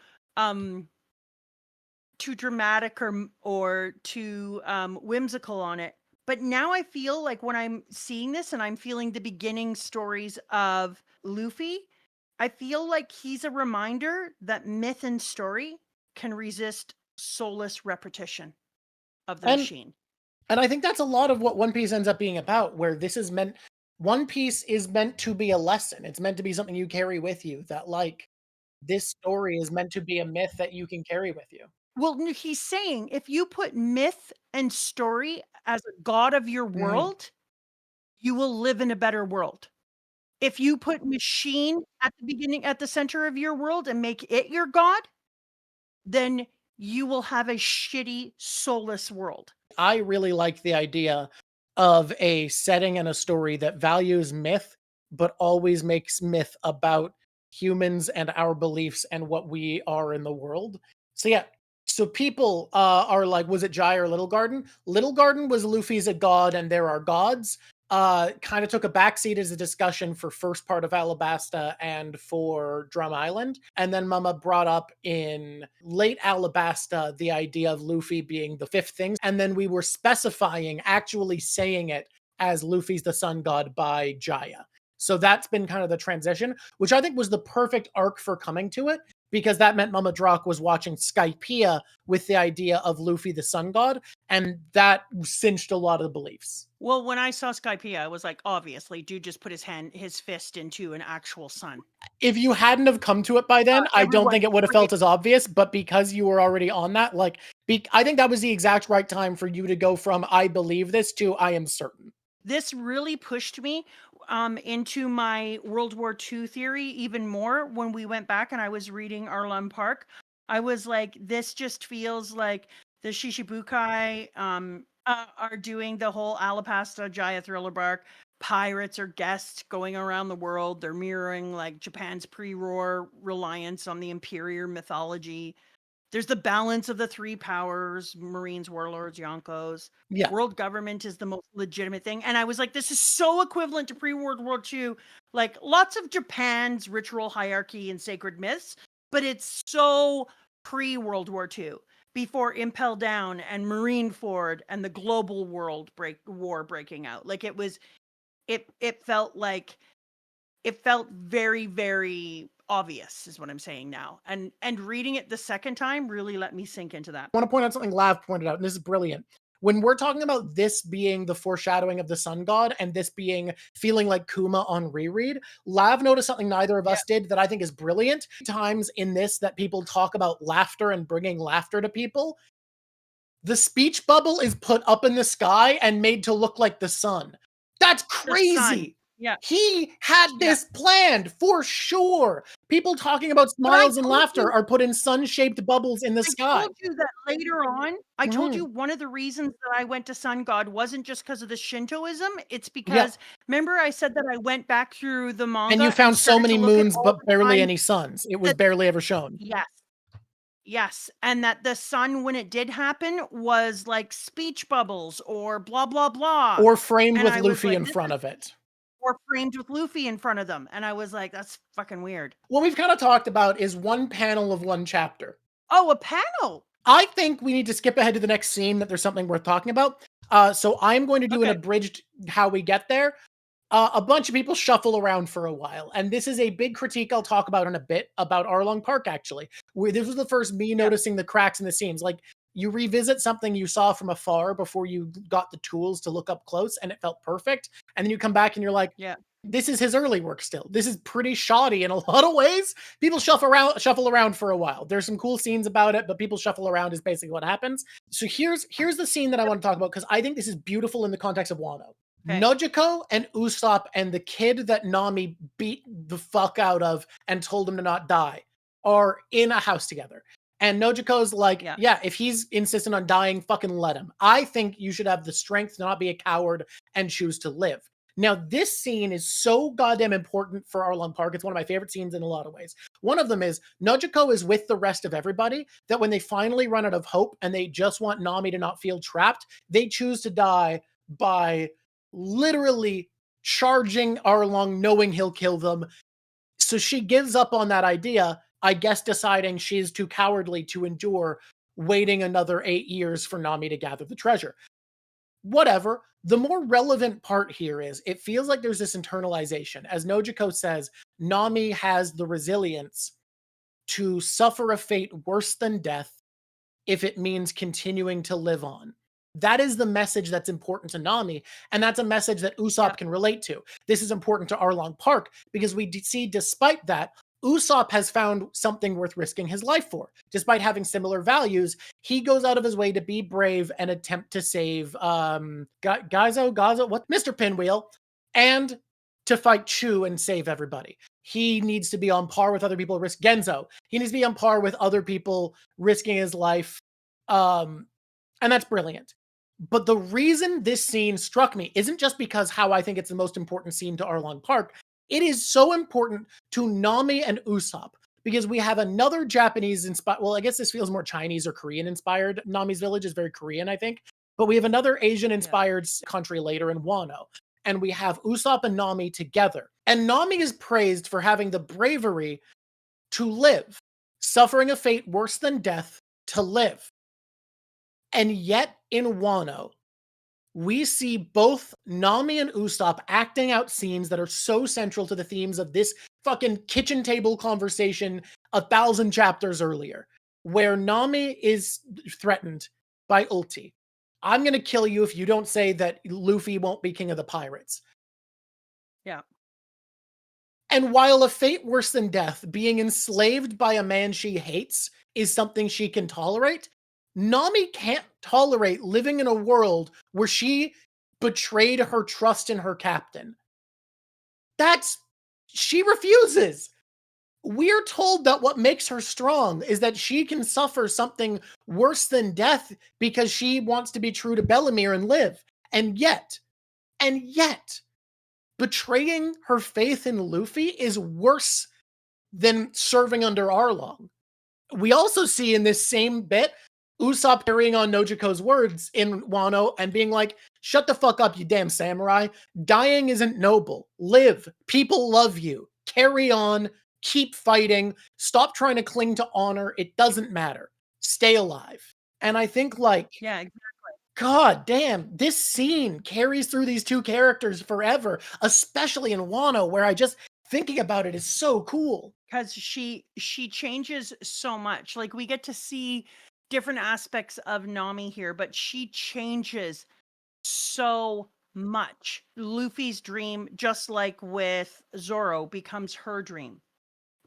S1: dramatic or too whimsical on it, But now I feel like when I'm seeing this and I'm feeling the beginning stories of Luffy, I feel like he's a reminder that myth and story can resist soulless repetition of the
S2: And
S1: machine.
S2: and I think that's a lot of what One Piece ends up being about, where this is meant One Piece is meant to be a lesson. It's meant to be something you carry with you, that like this story is meant to be a myth that you can carry with you.
S1: Well, he's saying if you put myth and story as a god of your
S2: Mhm.
S1: world, you will live in a better world. If you put machine at the beginning, at the center of your world and make it your god, then you will have a shitty, soulless world.
S2: I really like the idea of a setting and a story that values myth, but always makes myth about humans and our beliefs and what we are in the world. So yeah, so people are like, was it Jai or Little Garden? Little Garden was Luffy's a god and there are gods. Kind of took a backseat as a discussion for first part of Alabasta and for Drum Island. And then Mama brought up in late Alabasta the idea of Luffy being the fifth thing. And then we were specifying, actually saying it as Luffy's the sun god by Jaya. So that's been kind of the transition, which I think was the perfect arc for coming to it, because that meant Mama Drawk was watching Skypiea with the idea of Luffy the sun god, and that cinched a lot of the beliefs.
S1: Well, when I saw Skypiea, I was like, obviously, dude just put his fist into an actual sun.
S2: If you hadn't have come to it by then, I don't
S1: Everyone
S2: think it would have felt as obvious, but because you were already on that, like, I think that was the exact right time for you to go from I believe this to I am certain.
S1: This really pushed me into my World War II theory even more when we went back and I was reading Arlong Park. I was like, this just feels like the Shishibukai are doing the whole Alabasta Jaya thriller bark. Pirates are guests going around the world. They're mirroring like Japan's pre-war reliance on the Imperial mythology. There's the balance of the three powers, Marines, Warlords, Yonkos.
S2: Yeah.
S1: World government is the most legitimate thing. And I was like, this is so equivalent to pre-World War II. Like lots of Japan's ritual hierarchy and sacred myths, but it's so pre-World War II, before Impel Down and Marineford and the global world war breaking out. Like it felt like it felt very, very obvious is what I'm saying now. And reading it the second time really let me sink into that.
S2: I want to point out something Lav pointed out, and this is brilliant. When we're talking about this being the foreshadowing of the sun god and this being feeling like Kuma on reread, Lav noticed something neither of us did that I think is brilliant. Times in this that people talk about laughter and bringing laughter to people, the speech bubble is put up in the sky and made to look like the sun. That's crazy.
S1: Yeah.
S2: He had this planned for sure. People talking about smiles and laughter are put in sun-shaped bubbles in the sky.
S1: I told you that later on. I told
S2: Mhm.
S1: you one of the reasons that I went to Sun God wasn't just because of the Shintoism. It's because remember I said that I went back through the manga
S2: And you found so
S1: started
S2: many
S1: to look at
S2: moons,
S1: all
S2: but
S1: the
S2: barely
S1: times
S2: any suns. It was
S1: that-
S2: barely ever shown.
S1: Yes. And that the sun, when it did happen, was like speech bubbles or blah, blah, blah.
S2: Or framed
S1: And
S2: with
S1: I was
S2: Luffy
S1: like,
S2: in
S1: this
S2: front
S1: is-
S2: of it.
S1: or framed with Luffy in front of them. And I was like, that's fucking weird.
S2: What we've kind of talked about is one panel of one chapter.
S1: Oh, a panel.
S2: I think we need to skip ahead to the next scene that there's something worth talking about. So I'm going to do an abridged how we get there. A bunch of people shuffle around for a while, and this is a big critique I'll talk about in a bit about Arlong Park, actually. Where this was the first me noticing the cracks in the seams. Like, you revisit something you saw from afar before you got the tools to look up close, and it felt perfect. And then you come back and you're like, this is his early work still. This is pretty shoddy in a lot of ways. People shuffle around for a while. There's some cool scenes about it, but people shuffle around is basically what happens. So here's the scene that I want to talk about, because I think this is beautiful in the context of Wano. Nojiko and Usopp and the kid that Nami beat the fuck out of and told him to not die are in a house together. And Nojiko's like, yeah, if he's insistent on dying, fucking let him. I think you should have the strength to not be a coward and choose to live. Now, this scene is so goddamn important for Arlong Park. It's one of my favorite scenes in a lot of ways. One of them is Nojiko is with the rest of everybody, that when they finally run out of hope and they just want Nami to not feel trapped, they choose to die by literally charging Arlong, knowing he'll kill them. So she gives up on that idea, I guess deciding she's too cowardly to endure waiting another 8 years for Nami to gather the treasure. whatever. The more relevant part here is it feels like there's this internalization. As Nojiko says, Nami has the resilience to suffer a fate worse than death if it means continuing to live on. That is the message that's important to Nami, and that's a message that Usopp can relate to. This is important to Arlong Park because we see, despite that, Usopp has found something worth risking his life for. Despite having similar values, he goes out of his way to be brave and attempt to save Mr. Pinwheel, and to fight Chu and save everybody. He needs to be on par with other people risk Genzo. He needs to be on par with other people risking his life. And that's brilliant. But the reason this scene struck me isn't just because how I think it's the most important scene to Arlong Park. It is so important to Nami and Usopp because we have another Japanese inspired, well, I guess this feels more Chinese or Korean inspired. Nami's village is very Korean, I think. But we have another Asian inspired country later in Wano. And we have Usopp and Nami together. And Nami is praised for having the bravery to live, suffering a fate worse than death to live. And yet in Wano, we see both Nami and Usopp acting out scenes that are so central to the themes of this fucking kitchen table conversation 1,000 chapters earlier, where Nami is threatened by Ulti. I'm going to kill you if you don't say that Luffy won't be king of the pirates.
S1: Yeah.
S2: And while a fate worse than death, being enslaved by a man she hates, is something she can tolerate, Nami can't tolerate living in a world where she betrayed her trust in her captain. She refuses. We're told that what makes her strong is that she can suffer something worse than death because she wants to be true to Bellemere and live. And yet, betraying her faith in Luffy is worse than serving under Arlong. We also see in this same bit, Usopp carrying on Nojiko's words in Wano and being like, shut the fuck up, you damn samurai. Dying isn't noble. Live. People love you. Carry on. Keep fighting. Stop trying to cling to honor. It doesn't matter. Stay alive. And I think
S1: yeah, exactly.
S2: God damn, this scene carries through these two characters forever, especially in Wano, where I just thinking about it is so cool.
S1: Because she changes so much. Like, we get to see different aspects of Nami here, but she changes so much. Luffy's dream, just like with Zoro, becomes her dream.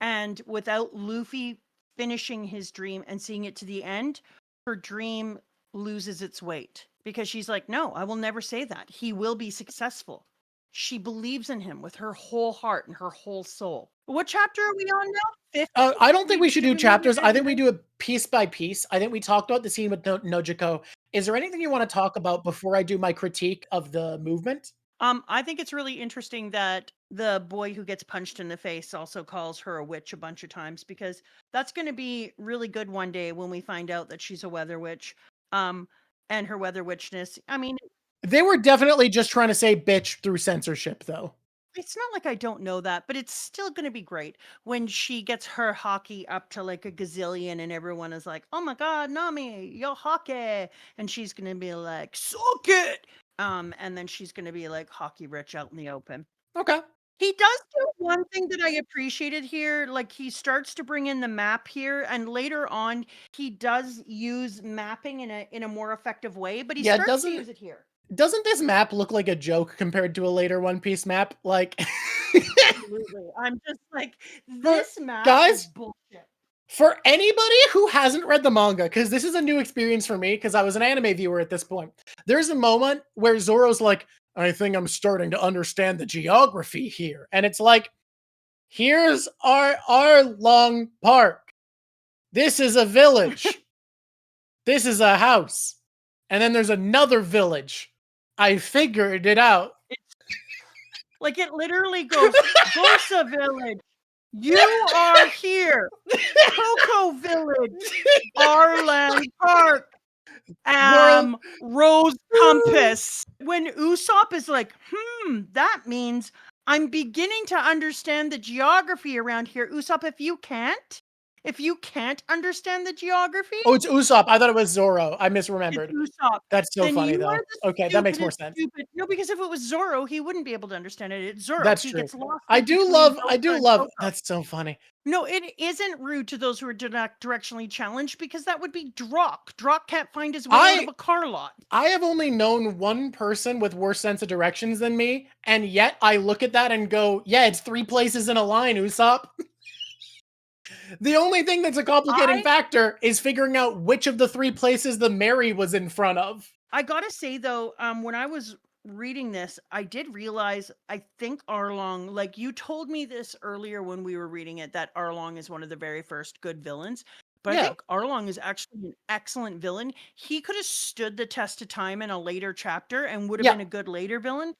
S1: And without Luffy finishing his dream and seeing it to the end, her dream loses its weight because she's like, no, I will never say that. He will be successful. She believes in him with her whole heart and her whole soul. What chapter are we on now? 50?
S2: I don't think we should do chapters. I think we do it piece by piece. I think we talked about the scene with Nojiko. Is there anything you want to talk about before I do my critique of the movement?
S1: I think it's really interesting that the boy who gets punched in the face also calls her a witch a bunch of times, because that's going to be really good one day when we find out that she's a weather witch. And her weather witchness. I mean,
S2: they were definitely just trying to say bitch through censorship, though.
S1: It's not like I don't know that, but it's still going to be great when she gets her hockey up to like a gazillion and everyone is like, oh my God, Nami, your hockey. And she's going to be like, suck it. And then she's going to be like hockey rich out in the open.
S2: Okay.
S1: He does do one thing that I appreciated here. Like, he starts to bring in the map here, and later on, he does use mapping in a more effective way, but he starts to use it here.
S2: Doesn't this map look like a joke compared to a later One Piece map? Like,
S1: absolutely. I'm just like, this map is bullshit.
S2: For anybody who hasn't read the manga, because this is a new experience for me, because I was an anime viewer at this point, there's a moment where Zoro's like, I think I'm starting to understand the geography here. And it's like, here's our Arlong Park. This is a village. This is a house. And then there's another village. I figured it out.
S1: Like, it literally goes, Gosa Village, you are here. Coco Village, Arlong Park, Rose Compass. When Usopp is like, that means I'm beginning to understand the geography around here. Usopp, if you can't, If you can't understand the geography,
S2: Oh, it's Usopp. I thought it was Zoro. I
S1: it's
S2: misremembered.
S1: Usopp.
S2: That's so
S1: Then
S2: funny,
S1: you are
S2: though.
S1: the
S2: Okay, that makes more
S1: stupidest,
S2: sense.
S1: stupid. No, because if it was Zoro, he wouldn't be able to understand it. It's Zoro.
S2: That's
S1: He
S2: true.
S1: gets lost
S2: I
S1: in
S2: do
S1: between
S2: love I
S1: Doka
S2: do
S1: and
S2: love
S1: Toko.
S2: that's so funny.
S1: No, it isn't rude to those who are directionally challenged because that would be Drawk. Drawk can't find his way out of
S2: I
S1: a car lot.
S2: I have only known one person with worse sense of directions than me, and yet I look at that and go, "Yeah, it's 3 places in a line, Usopp." The only thing that's a complicating
S1: I
S2: factor is figuring out which of the 3 places the Mary was in front of.
S1: I gotta say though, when I was reading this, I did realize I think Arlong, like you told me this earlier when we were reading it, that Arlong is one of the very first good villains. But I
S2: Yeah.
S1: think Arlong is actually an excellent villain. He could have stood the test of time in a later chapter and would have
S2: Yeah.
S1: been a good later villain.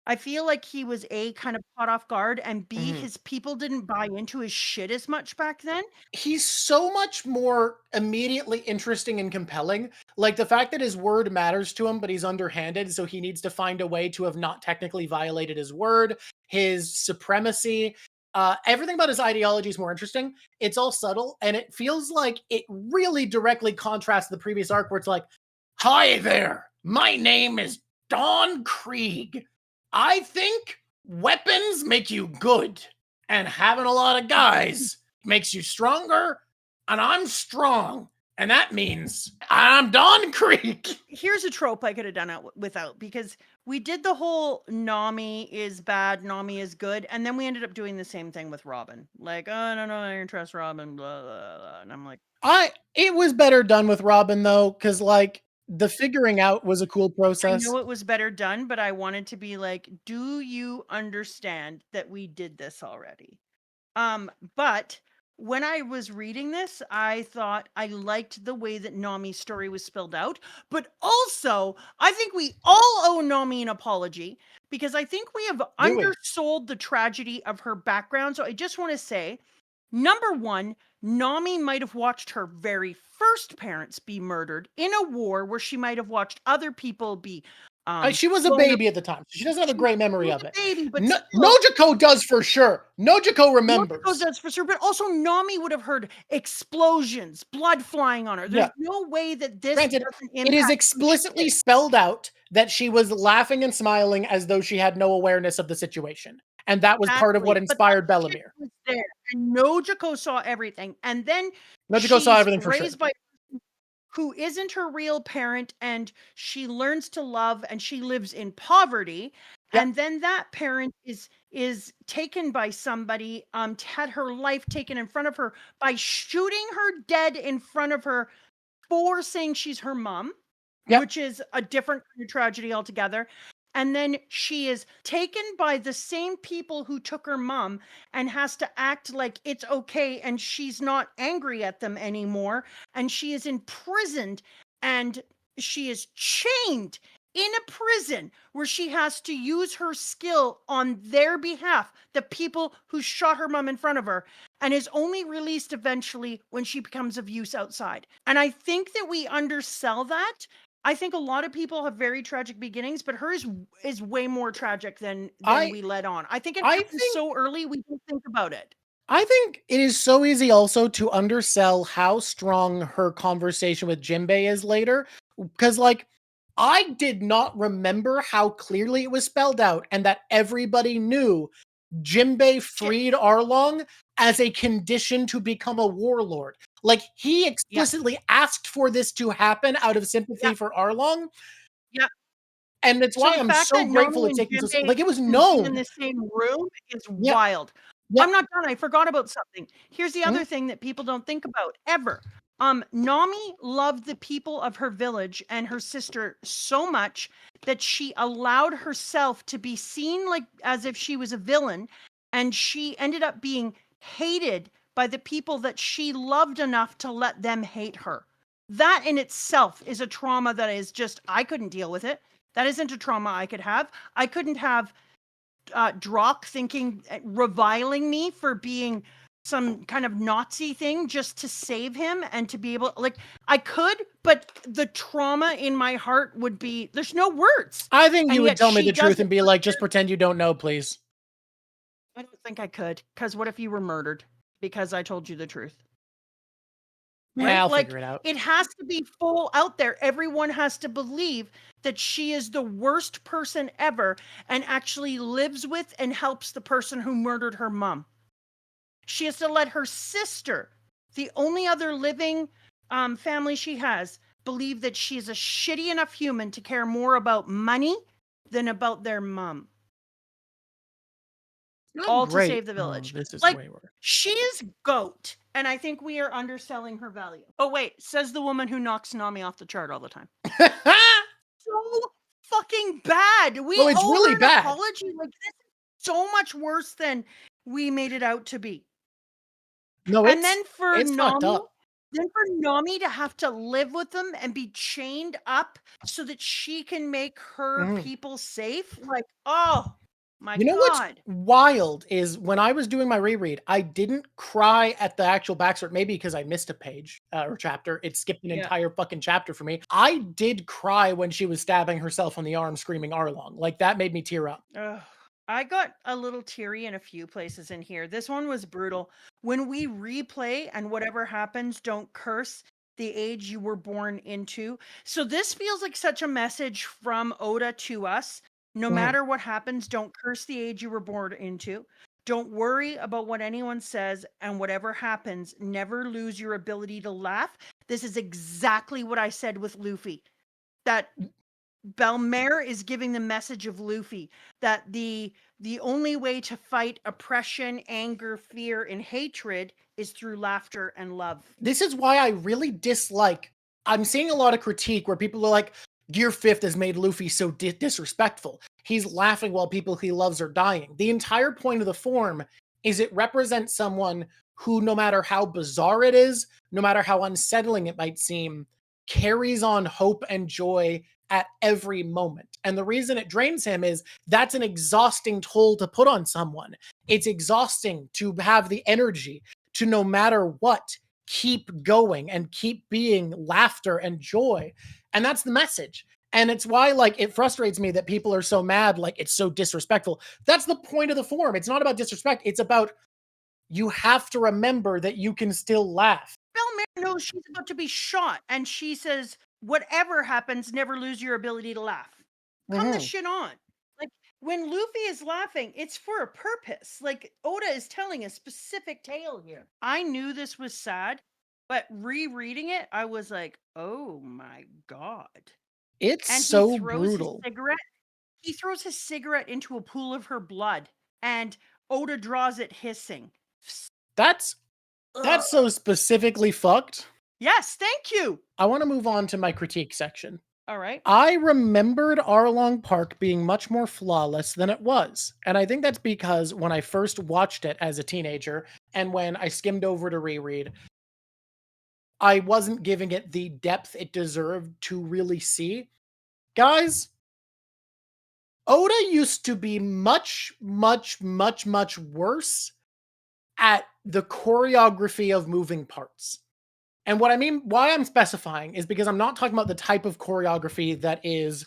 S1: I feel like he was A, kind of caught off guard, and B,
S2: Mhm.
S1: his people didn't buy into his shit as much back then.
S2: He's so much more immediately interesting and compelling. Like the fact that his word matters to him, but he's underhanded, so he needs to find a way to have not technically violated his word, his supremacy. Everything about his ideology is more interesting. It's all subtle, and it feels like it really directly contrasts the previous arc where it's like, "Hi there, my name is Don Krieg. I think weapons make you good, and having a lot of guys makes you stronger, and I'm strong. And that means I'm Don Creek."
S1: Here's a trope I could have done it without, because we did the whole Nami is bad, Nami is good, and then we ended up doing the same thing with Robin. Like, oh no, I don't trust Robin, blah, blah, blah. And I'm like,
S2: It was better done with Robin though, because like the figuring out was a cool
S1: I
S2: process.
S1: know it was better done, but I wanted to be like, do you understand that we did this already? But when I was reading this, I thought I liked the way that Nami's story was spelled out. But also, I think we all owe Nami an apology because I think we have
S2: Do we?
S1: undersold the tragedy of her background. So I just want to say, number one, Nami might have watched her very first parents be murdered in a war where she might have watched other people be
S2: She was a
S1: blown up.
S2: baby at the time. She doesn't have a
S1: She
S2: great memory
S1: was
S2: of
S1: a
S2: it.
S1: baby, but
S2: No,
S1: still,
S2: Nojiko does for sure. Nojiko
S1: Yoko
S2: remembers.
S1: does for sure, but also Nami would have heard explosions, blood flying on her. There's
S2: Yeah.
S1: no way that this
S2: Granted,
S1: doesn't
S2: it is
S1: impact who she
S2: explicitly
S1: is.
S2: spelled out that she was laughing and smiling as though she had no awareness of the situation. And that was part of what
S1: Exactly, but that
S2: inspired
S1: shit
S2: Bellamere.
S1: was there, and Nojiko saw everything, and then
S2: Nojiko saw
S1: she's
S2: everything for sure.
S1: raised by who isn't her real parent, and she learns to love, and she lives in poverty,
S2: Yep.
S1: and then that parent is taken by somebody, had her life taken in front of her by shooting her dead in front of her for saying she's her mom,
S2: Yep.
S1: which is a different kind of tragedy altogether. And then she is taken by the same people who took her mom and has to act like it's okay and she's not angry at them anymore. And she is imprisoned and she is chained in a prison where she has to use her skill on their behalf, the people who shot her mom in front of her, and is only released eventually when she becomes of use outside. And I think that we undersell that. I think a lot of people have very tragic beginnings, but hers is way more tragic than
S2: I
S1: we let on. I think it
S2: I
S1: happens
S2: think
S1: so early we don't think about it.
S2: I think it is so easy also to undersell how strong her conversation with Jinbei is later. Because like I did not remember how clearly it was spelled out and that everybody knew Jinbei
S1: Shit.
S2: freed Arlong as a condition to become a warlord. Like he
S1: Yeah.
S2: explicitly asked for this to happen out of sympathy
S1: Yeah.
S2: for Arlong.
S1: Yeah.
S2: And that's
S1: So
S2: why
S1: the
S2: I'm
S1: fact
S2: so
S1: that
S2: grateful
S1: Nami
S2: it's
S1: and
S2: taking so
S1: Jinbei
S2: like it was
S1: can be in
S2: known.
S1: the same room is
S2: Yep.
S1: wild.
S2: Yep.
S1: I'm not done. I forgot about something. Here's the
S2: Mhm.
S1: other thing that people don't think about ever. Nami loved the people of her village and her sister so much that she allowed herself to be seen like as if she was a villain, and she ended up being hated by the people that she loved enough to let them hate her. That in itself is a trauma that is just, I couldn't deal with it. That isn't a trauma I could have. I couldn't have Drawk thinking, reviling me for being some kind of Nazi thing just to save him and to be able, like, I could, but the trauma in my heart would be, there's no words.
S2: I think you
S1: And
S2: would
S1: yet
S2: tell me
S1: she
S2: the
S1: does
S2: truth
S1: it
S2: and be
S1: for
S2: like, just
S1: character.
S2: pretend you don't know, please.
S1: I don't think I could, because what if you were murdered because I told you the truth? right?
S2: I'll
S1: Like,
S2: figure it out.
S1: it has to be full out there. Everyone has to believe that she is the worst person ever and actually lives with and helps the person who murdered her mom. She has to let her sister, the only other living family she has, believe that she is a shitty enough human to care more about money than about their mom.
S2: Not
S1: All to
S2: great.
S1: save the village.
S2: This is
S1: Like,
S2: way worse.
S1: she is GOAT, and I think we are underselling her value. Oh, wait, says the woman who knocks Nami off the chart all the time. So fucking bad. We
S2: Well, it's
S1: owe
S2: really
S1: her an
S2: bad.
S1: apology. Like, this is so much worse than we made it out to be.
S2: No,
S1: And then for
S2: it's fucked
S1: Nami,
S2: up.
S1: to have to live with them and be chained up so that she can make her people safe. Like, oh my
S2: You know what's
S1: God.
S2: wild is when I was doing my reread, I didn't cry at the actual backstory, maybe because I missed a page or chapter. It skipped an entire fucking chapter for me. I did cry when she was stabbing herself on the arm, screaming Arlong. Like, that made me tear up.
S1: Ugh. I got a little teary in a few places in here. This one was brutal. When we replay and whatever happens, don't curse the age you were born into. So this feels like such a message from Oda to us. No matter what happens, don't curse the age you were born into. Don't worry about what anyone says, and whatever happens, never lose your ability to laugh. This is exactly what I said with Luffy. That Belmer is giving the message of Luffy that the only way to fight oppression, anger, fear, and hatred is through laughter and love.
S2: This is why I really dislike. I'm seeing a lot of critique where people are like, Gear 5th has made Luffy so disrespectful. He's laughing while people he loves are dying. The entire point of the form is it represents someone who, no matter how bizarre it is, no matter how unsettling it might seem, carries on hope and joy at every moment. And the reason it drains him is that's an exhausting toll to put on someone. It's exhausting to have the energy to, no matter what, keep going and keep being laughter and joy. And that's the message. And it's why, like, it frustrates me that people are so mad, like, it's so disrespectful. That's the point of the form. It's not about disrespect. It's about, you have to remember that you can still laugh.
S1: Belmer knows she's about to be shot, and she says, whatever happens, never lose your ability to laugh. Come the shit on. Like, when Luffy is laughing, it's for a purpose. Like, Oda is telling a specific tale here. I knew this was sad, but rereading it, I was like, oh my God.
S2: It's
S1: And
S2: so
S1: he throws
S2: brutal.
S1: his cigarette. He throws his cigarette into a pool of her blood, and Oda draws it hissing.
S2: That's so specifically fucked.
S1: Yes, thank you.
S2: I want to move on to my critique section.
S1: All right.
S2: I remembered Arlong Park being much more flawless than it was. And I think that's because when I first watched it as a teenager and when I skimmed over to reread, I wasn't giving it the depth it deserved to really see. Guys, Oda used to be much, much, much, much worse at the choreography of moving parts. And what I mean, why I'm specifying is because I'm not talking about the type of choreography that is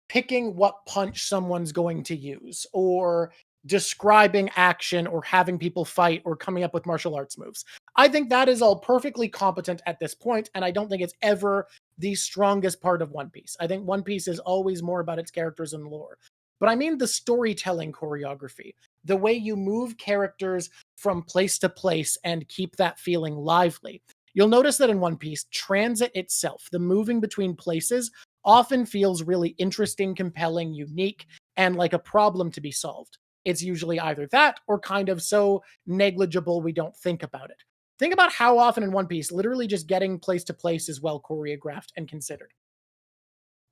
S2: picking what punch someone's going to use, or describing action, or having people fight, or coming up with martial arts moves. I think that is all perfectly competent at this point, and I don't think it's ever the strongest part of One Piece. I think One Piece is always more about its characters and lore. But I mean the storytelling choreography, the way you move characters from place to place and keep that feeling lively. You'll notice that in One Piece, transit itself, the moving between places, often feels really interesting, compelling, unique, and like a problem to be solved. It's usually either that or kind of so negligible we don't think about it. Think about how often in One Piece, literally just getting place to place is well choreographed and considered.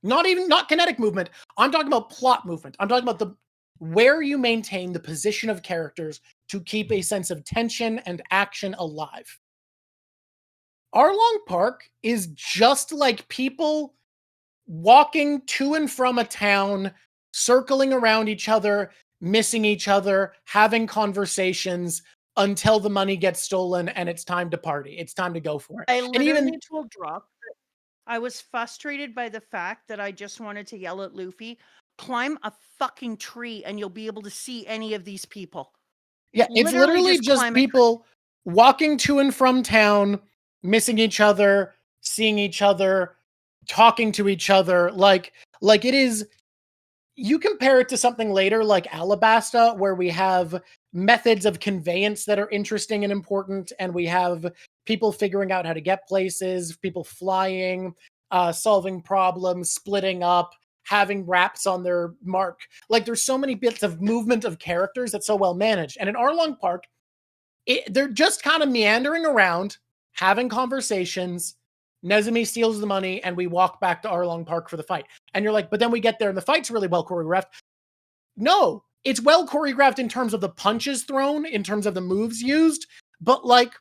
S2: Not kinetic movement. I'm talking about plot movement. I'm talking about where you maintain the position of characters to keep a sense of tension and action alive. Arlong Park is just like people walking to and from a town, circling around each other, missing each other, having conversations until the money gets stolen and it's time to party. It's time to go for it.
S1: I literally told Drawk that I was frustrated by the fact that I just wanted to yell at Luffy, climb a fucking tree and you'll be able to see any of these people.
S2: Yeah, it's literally just people walking to and from town, missing each other, seeing each other, talking to each other. Like it is, you compare it to something later like Alabasta, where we have methods of conveyance that are interesting and important, and we have people figuring out how to get places, people flying, solving problems, splitting up, having wraps on their mark. Like, there's so many bits of movement of characters that's so well managed. And in Arlong Park, they're just kind of meandering around, having conversations. Nezumi steals the money, and we walk back to Arlong Park for the fight. And you're like, but then we get there, and the fight's really well choreographed. No, it's well choreographed in terms of the punches thrown, in terms of the moves used, but like,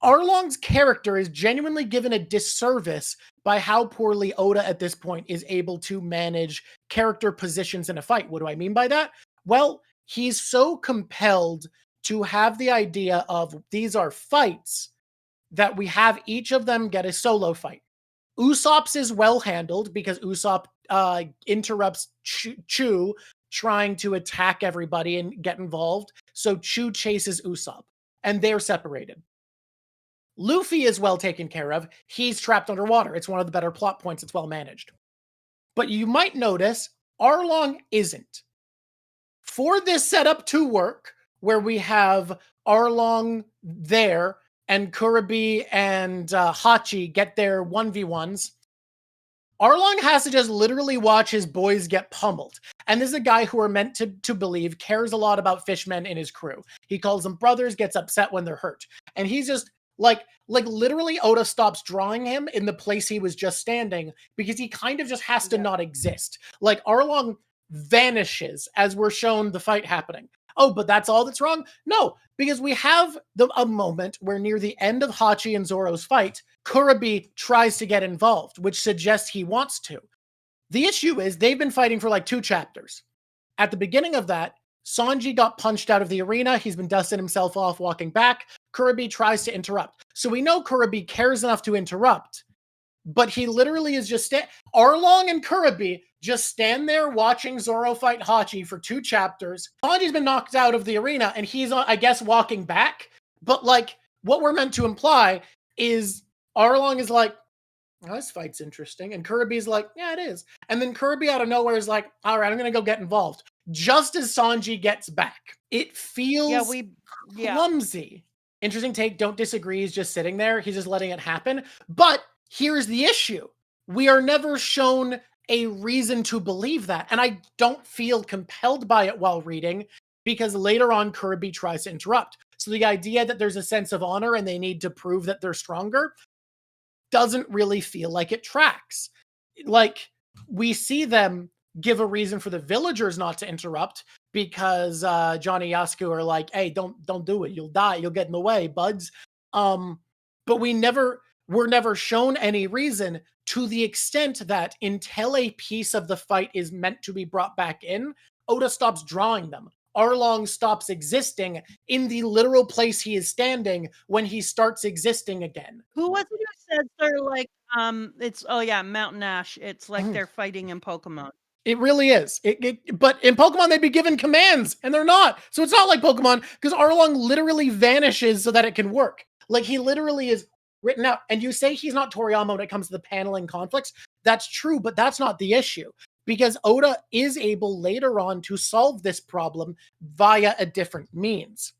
S2: Arlong's character is genuinely given a disservice by how poorly Oda at this point is able to manage character positions in a fight. What do I mean by that? Well, he's so compelled to have the idea of these are fights that we have each of them get a solo fight. Usopp's is well handled because Usopp interrupts Chu trying to attack everybody and get involved. So Chu chases Usopp, and they're separated. Luffy is well taken care of. He's trapped underwater. It's one of the better plot points. It's well managed. But you might notice Arlong isn't. For this setup to work, where we have Arlong there, and Kurobe and Hachi get their 1v1s, Arlong has to just literally watch his boys get pummeled. And this is a guy who we're meant to believe cares a lot about fishmen in his crew. He calls them brothers, gets upset when they're hurt. And he's just like literally Oda stops drawing him in the place he was just standing because he kind of just has to not exist. Like, Arlong vanishes as we're shown the fight happening. Oh, but that's all that's wrong? No, because we have a moment where near the end of Hachi and Zoro's fight, Kurobe tries to get involved, which suggests he wants to. The issue is they've been fighting for like 2 chapters. At the beginning of that, Sanji got punched out of the arena. He's been dusting himself off walking back. Kurobe tries to interrupt. So we know Kurobe cares enough to interrupt, but he literally is just Arlong and Kurobe just stand there watching Zoro fight Hachi for 2 chapters. Sanji's been knocked out of the arena, and he's, I guess, walking back. But like, what we're meant to imply is Arlong is like, oh, this fight's interesting. And Kurobe's like, yeah, it is. And then Kurobe out of nowhere is like, all right, I'm going to go get involved. Just as Sanji gets back. It feels clumsy. Interesting take, don't disagree. He's just sitting there. He's just letting it happen. But here's the issue. We are never shown a reason to believe that. And I don't feel compelled by it while reading, because later on Kurobe tries to interrupt. So the idea that there's a sense of honor and they need to prove that they're stronger doesn't really feel like it tracks. Like, we see them give a reason for the villagers not to interrupt because Johnny Yasuku are like, hey, don't do it. You'll die. You'll get in the way, buds. But we're never shown any reason, to the extent that until a piece of the fight is meant to be brought back in, Oda stops drawing them. Arlong stops existing in the literal place he is standing when he starts existing again.
S1: Who was it who said they're like, it's, Mountain Ash. It's like they're fighting in Pokemon.
S2: It really is. But in Pokemon, they'd be given commands, and they're not. So it's not like Pokemon, because Arlong literally vanishes so that it can work. Like, he literally is written out. And you say he's not Toriyama when it comes to the paneling conflicts. That's true, but that's not the issue. Because Oda is able later on to solve this problem via a different means,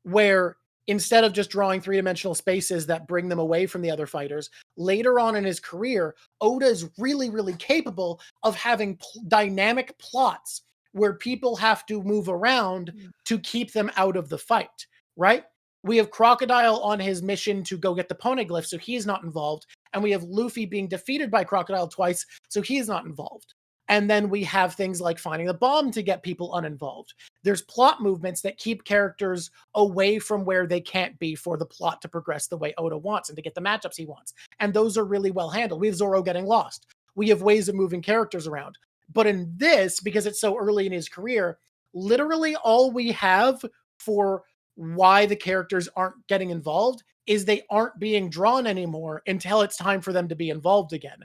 S2: where instead of just drawing 3-dimensional spaces that bring them away from the other fighters, later on in his career, Oda is really, really capable of having dynamic plots where people have to move around to keep them out of the fight, right? We have Crocodile on his mission to go get the Poneglyph, so he's not involved. And we have Luffy being defeated by Crocodile twice, so he's not involved. And then we have things like finding the bomb to get people uninvolved. There's plot movements that keep characters away from where they can't be for the plot to progress the way Oda wants and to get the matchups he wants. And those are really well handled. We have Zoro getting lost. We have ways of moving characters around. But in this, because it's so early in his career, literally all we have for why the characters aren't getting involved is they aren't being drawn anymore until it's time for them to be involved again.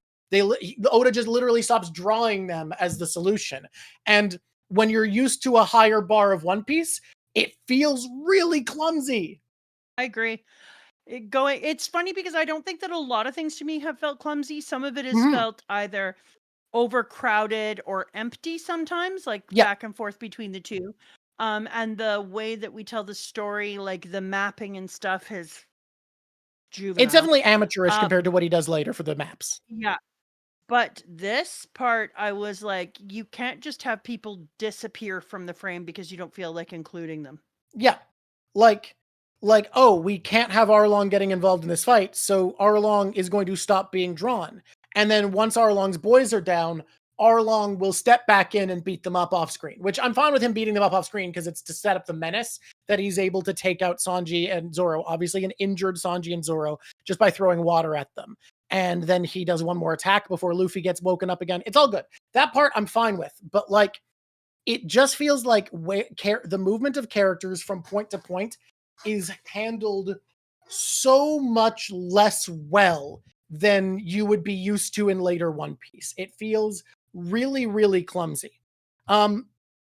S2: Oda just literally stops drawing them as the solution. And when you're used to a higher bar of One Piece, it feels really clumsy.
S1: I agree. It's funny because I don't think that a lot of things to me have felt clumsy. Some of it has
S2: Mhm.
S1: felt either overcrowded or empty sometimes, like
S2: Yeah.
S1: back and forth between the two. And the way that we tell the story, like the mapping and stuff, is
S2: It's
S1: juvenile.
S2: definitely amateurish
S1: Um,
S2: compared to what he does later for the maps.
S1: yeah, but this part, I was like, you can't just have people disappear from the frame because you don't feel like including them.
S2: Yeah. Like oh, we can't have Arlong getting involved in this fight, so Arlong is going to stop being drawn. And then once Arlong's boys are down, Arlong will step back in and beat them up off screen, which I'm fine with him beating them up off screen because it's to set up the menace that he's able to take out Sanji and Zoro, obviously an injured Sanji and Zoro, just by throwing water at them. And then he does one more attack before Luffy gets woken up again. It's all good. That part I'm fine with. But like, it just feels like the movement of characters from point to point is handled so much less well than you would be used to in later One Piece. It feels really, really clumsy. Um,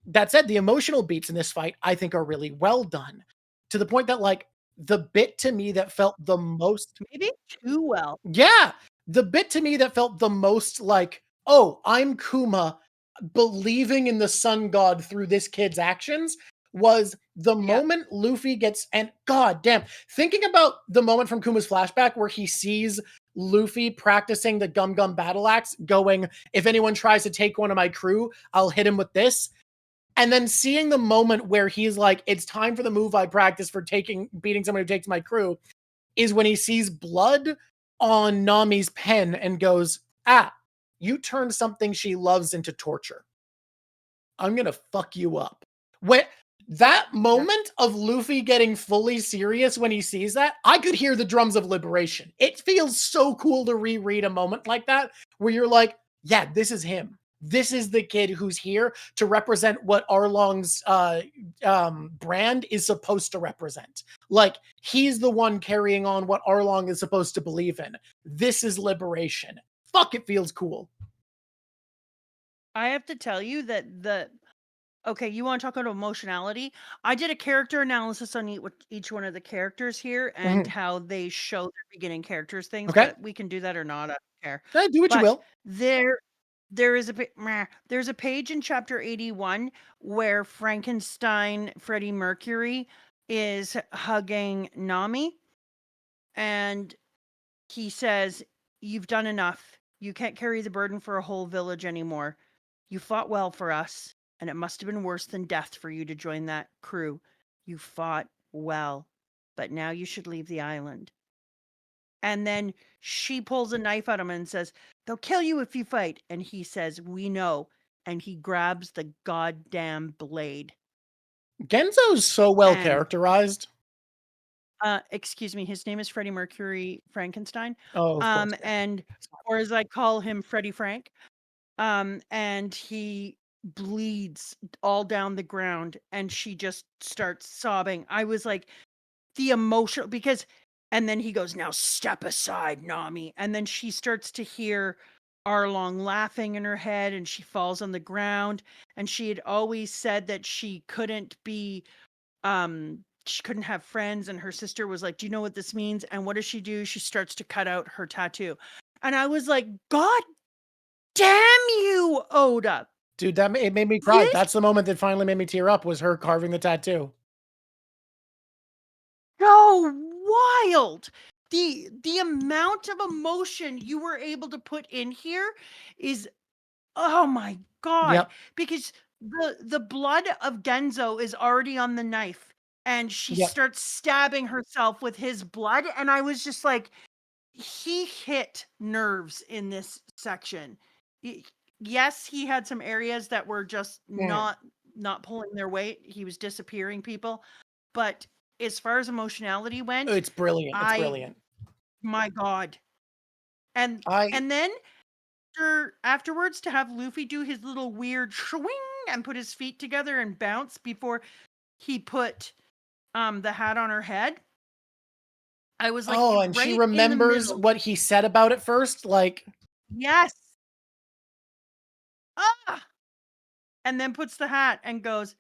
S2: that said, the emotional beats in this fight I think are really well done, to the point that like the bit to me that felt the most,
S1: Maybe too well.
S2: yeah, the bit to me that felt the most like, oh, I'm Kuma believing in the sun god through this kid's actions was the
S1: Yeah.
S2: moment Luffy gets, and god damn, thinking about the moment from Kuma's flashback where he sees Luffy practicing the Gum Gum battle axe, going, if anyone tries to take one of my crew, I'll hit him with this. And then seeing the moment where he's like, it's time for the move I practice for beating someone who takes my crew, is when he sees blood on Nami's pen and goes, ah, you turned something she loves into torture. I'm gonna fuck you up. When that
S1: Yeah.
S2: moment of Luffy getting fully serious when he sees that, I could hear the drums of liberation. It feels so cool to reread a moment like that where you're like, yeah, this is him. This is the kid who's here to represent what Arlong's brand is supposed to represent. Like, he's the one carrying on what Arlong is supposed to believe in. This is liberation. Fuck, it feels cool.
S1: I have to tell you that okay, you want to talk about emotionality? I did a character analysis on each one of the characters here and
S2: Mhm.
S1: how they show their beginning characters things,
S2: Okay.
S1: but we can do that or not, I don't care.
S2: Do what you
S1: But
S2: will.
S1: there is there's a page in chapter 81 where Frankenstein Freddie Mercury is hugging Nami and he says, "You've done enough. You can't carry the burden for a whole village anymore. You fought well for us, and it must have been worse than death for you to join that crew. You fought well, but now you should leave the island." And then she pulls a knife at him and says, "They'll kill you if you fight." And he says, "We know." And he grabs the goddamn blade.
S2: Genzo's so well
S1: And
S2: characterized.
S1: excuse me, his name is Freddie Mercury Frankenstein.
S2: Oh, of course, yeah.
S1: And or as I call him, Freddie Frank. And he bleeds all down the ground and she just starts sobbing. I was like, the emotional because and then he goes, "Now step aside, Nami." And then she starts to hear Arlong laughing in her head and she falls on the ground. And she had always said that she couldn't have friends, and her sister was like, "Do you know what this means?" And what does she do? She starts to cut out her tattoo. And I was like, God damn you, Oda.
S2: Dude, it made me cry.
S1: This
S2: That's the moment that finally made me tear up, was her carving the tattoo.
S1: so wild. The amount of emotion you were able to put in here is, oh my god,
S2: Yep,
S1: because the blood of Genzo is already on the knife and she
S2: yep.
S1: starts stabbing herself with his blood and I was just like, he hit nerves in this section. Y- yes, he had some areas that were just
S2: Mhm.
S1: not pulling their weight. He was disappearing people, but as far as emotionality went,
S2: It's brilliant, it's
S1: I
S2: brilliant.
S1: my god. And
S2: I
S1: and then afterwards to have Luffy do his little weird swing and put his feet together and bounce before he put the hat on her head. I was like
S2: oh, and she
S1: right in the
S2: remembers
S1: middle.
S2: what he said about it first, like,
S1: Yes. Ah! And then puts the hat and goes,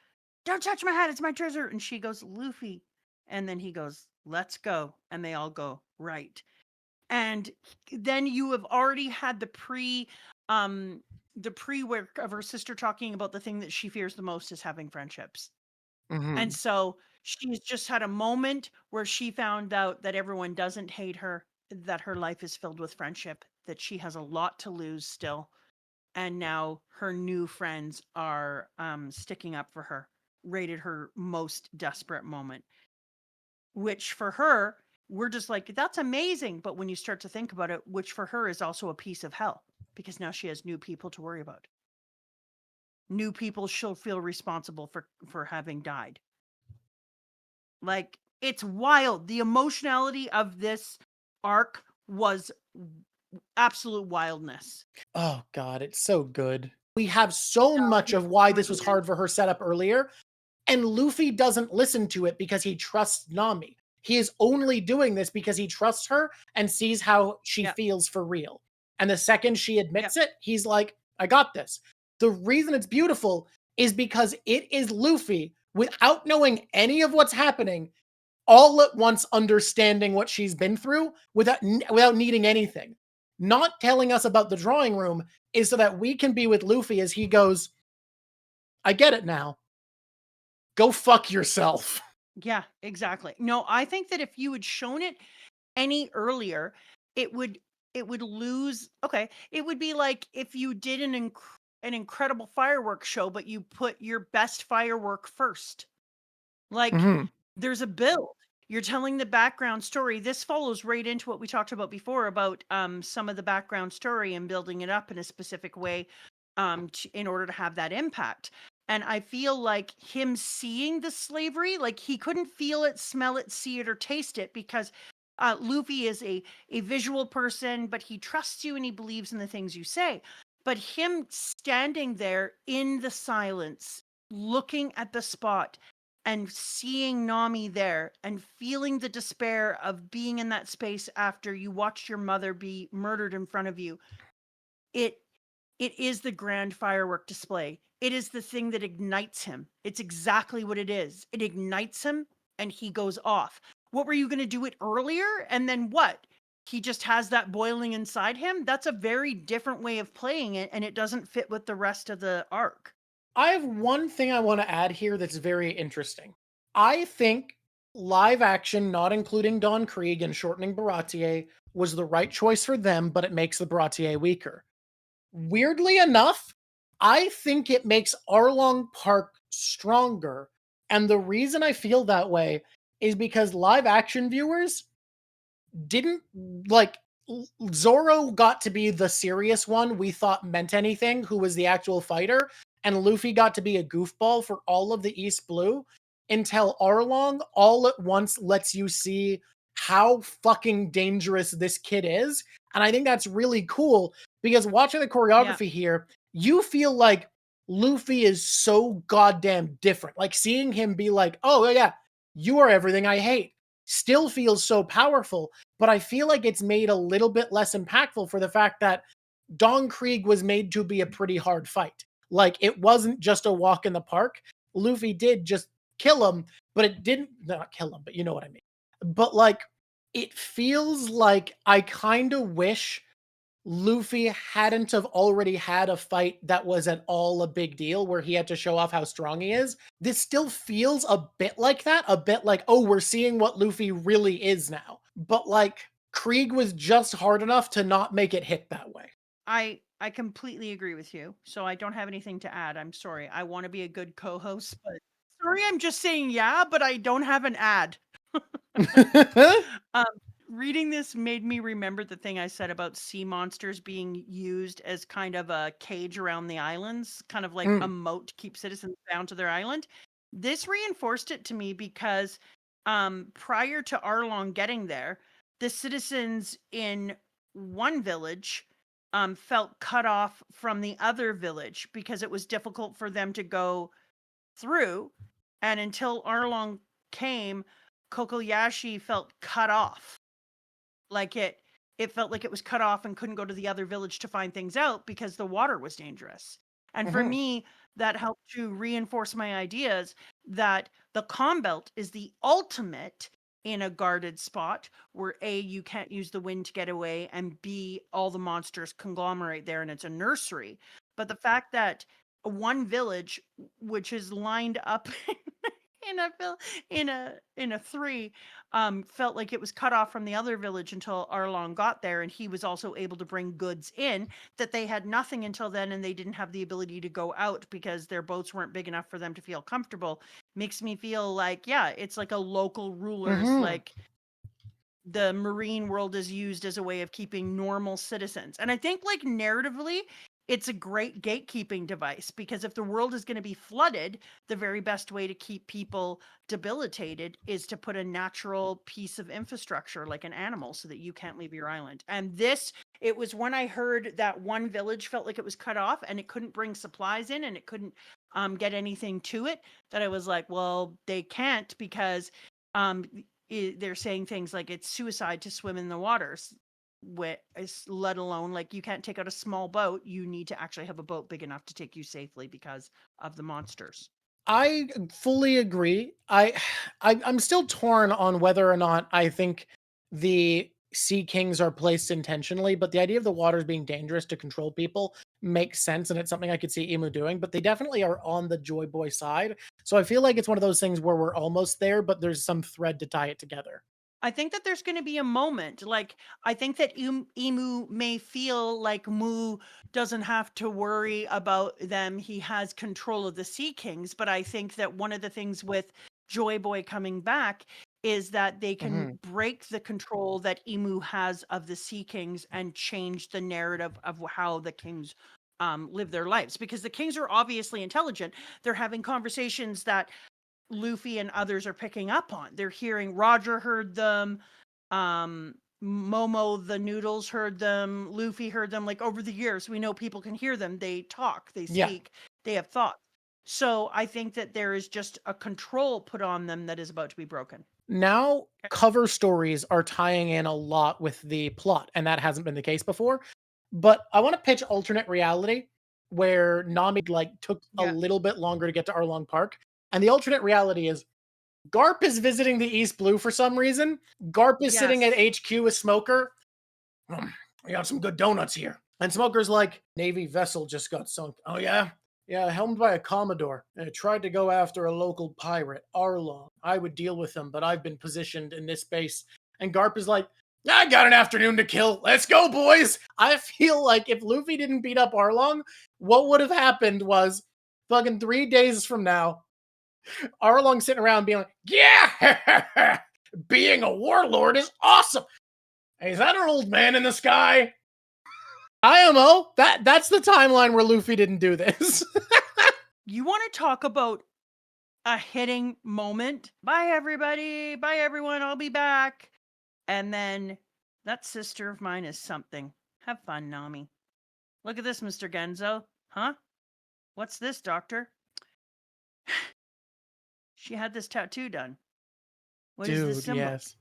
S1: "Don't touch my hat, it's my treasure." And she goes, "Luffy." And then he goes, let's go. And they all go, right. And then you have already had the pre-work of her sister talking about the thing that she fears the most is having friendships. And
S2: Mhm.
S1: so she's just had a moment where she found out that everyone doesn't hate her, that her life is filled with friendship, that she has a lot to lose still. And now her new friends are sticking up for her, rated her most desperate moment, which for her, we're just like, that's amazing. But when you start to think about it, which for her is also a piece of hell because now she has new people to worry about. New people she'll feel responsible for having died. Like, it's wild. The emotionality of this arc was absolute wildness.
S2: Oh god, it's so good. We have so
S1: No,
S2: much
S1: it's
S2: of why this was
S1: brilliant.
S2: hard for her set up earlier, and Luffy doesn't listen to it because he trusts Nami. He is only doing this because he trusts her and sees how she
S1: Yeah,
S2: feels for real. And the second she
S1: yeah,
S2: admits it, he's like, I got this. The reason it's beautiful is because it is Luffy, without knowing any of what's happening, all at once understanding what she's been through without needing anything. Not telling us about the drawing room is so that we can be with Luffy as he goes, I get it now. Go fuck yourself.
S1: yeah, exactly. No, I think that if you had shown it any earlier, it would it would lose. Okay, it would be like if you did an incredible fireworks show, but you put your best firework first. Like,
S2: Mhm.
S1: there's a build. You're telling the background story. This follows right into what we talked about before about some of the background story and building it up in a specific way in order to have that impact. And I feel like him seeing the slavery, like he couldn't feel it, smell it, see it, or taste it because Luffy is a visual person, but he trusts you and he believes in the things you say. But him standing there in the silence, looking at the spot and seeing Nami there and feeling the despair of being in that space after you watched your mother be murdered in front of you, it it is the grand firework display. It is the thing that ignites him. It's exactly what it is. It ignites him and he goes off. What were you going to do it earlier? And then what? He just has that boiling inside him. That's a very different way of playing it, and it doesn't fit with the rest of the arc.
S2: I have one thing I want to add here that's very interesting. I think live action, not including Don Krieg and shortening Baratier, was the right choice for them, but it makes the Baratier weaker. Weirdly enough, I think it makes Arlong Park stronger. And the reason I feel that way is because live action viewers didn't like Zoro got to be the serious one we thought meant anything, who was the actual fighter, and Luffy got to be a goofball for all of the East Blue until Arlong all at once lets you see how fucking dangerous this kid is. And I think that's really cool because watching the
S1: Yeah.
S2: choreography here, you feel like Luffy is so goddamn different. Like seeing him be like, oh, yeah, you are everything I hate, still feels so powerful. But I feel like it's made a little bit less impactful for the fact that Don Krieg was made to be a pretty hard fight. Like, it wasn't just a walk in the park. Luffy did just kill him, but it didn't, not kill him, but you know what I mean. But like, it feels like I kind of wish Luffy hadn't have already had a fight that was at all a big deal where he had to show off how strong he is. This still feels a bit like that, a bit like, oh, we're seeing what Luffy really is now. But like, Krieg was just hard enough to not make it hit that way.
S1: I completely agree with you. So I don't have anything to add. I'm sorry. I want to be a good co-host, but sorry, I'm just saying yeah, but I don't have an ad. um, reading this made me remember the thing I said about sea monsters being used as kind of a cage around the islands, kind of like a
S2: Mm,
S1: moat to keep citizens down to their island. This reinforced it to me because prior to Arlong getting there, the citizens in one village felt cut off from the other village because it was difficult for them to go through. And until Arlong came, Kokoyashi felt cut off. Like it felt like it was cut off and couldn't go to the other village to find things out because the water was dangerous. And for
S2: mhm.
S1: me, that helped to reinforce my ideas that the Calm Belt is the ultimate in a guarded spot where A, you can't use the wind to get away, and B, all the monsters conglomerate there and it's a nursery. But the fact that one village, which is lined up in a in a three, felt like it was cut off from the other village until Arlong got there, and he was also able to bring goods in, that they had nothing until then, and they didn't have the ability to go out because their boats weren't big enough for them to feel comfortable, makes me feel like, yeah, it's like a local rulers, like the marine world is used as a way of keeping normal citizens. And I think, like, narratively, it's a great gatekeeping device, because if the world is going to be flooded, the very best way to keep people debilitated is to put a natural piece of infrastructure like an animal so that you can't leave your island. And this, it was when I heard that one village felt like it was cut off and it couldn't bring supplies in and it couldn't get anything to it, that I was like, well, they can't, because they're saying things like it's suicide to swim in the waters, let alone, like, you can't take out a small boat. You need to actually have a boat big enough to take you safely because of the monsters.
S2: I fully agree. I'm still torn on whether or not I think the sea kings are placed intentionally, but the idea of the waters being dangerous to control people makes sense, and it's something I could see Emu doing. But they definitely are on the Joy Boy side, so I feel like it's one of those things where we're almost there, but there's some thread to tie it together.
S1: I think that there's going to be a moment. Like, I think that Emu may feel like Mu doesn't have to worry about them. He has control of the Sea Kings. But I think that one of the things with Joy Boy coming back is that they can break the control that Emu has of the Sea Kings and change the narrative of how the Kings live their lives. Because the Kings are obviously intelligent. They're having conversations that Luffy and others are picking up on. They're hearing, Roger heard them, Momo the Noodles heard them, Luffy heard them. Like, over the years, we know people can hear them. They talk, they
S2: Yeah.
S1: speak, they have thoughts. So I think that there is just a control put on them that is about to be broken.
S2: Now, cover stories are tying in a lot with the plot, and that hasn't been the case before. But I want to pitch alternate reality where Nami took a
S1: Yeah.
S2: little bit longer to get to Arlong Park. And the alternate reality is Garp is visiting the East Blue for some reason. Garp is sitting at
S1: Yes.
S2: HQ with Smoker. We got some good donuts here. And Smoker's like, Navy vessel just got sunk. Oh, yeah? Yeah, helmed by a Commodore. And it tried to go after a local pirate, Arlong. I would deal with them, but I've been positioned in this base. And Garp is like, I got an afternoon to kill. Let's go, boys. I feel like if Luffy didn't beat up Arlong, what would have happened was fucking 3 days from now, Arlong sitting around being like, yeah, being a warlord is awesome. Hey, is that an old man in the sky? IMO, that's the timeline where Luffy didn't do this.
S1: You want to talk about a hitting moment? Bye, everybody. Bye, everyone. I'll be back. And then, that sister of mine is something. Have fun, Nami. Look at this, Mr. Genzo. Huh? What's this, doctor? She had this tattoo done. What is this symbol?
S2: Yes.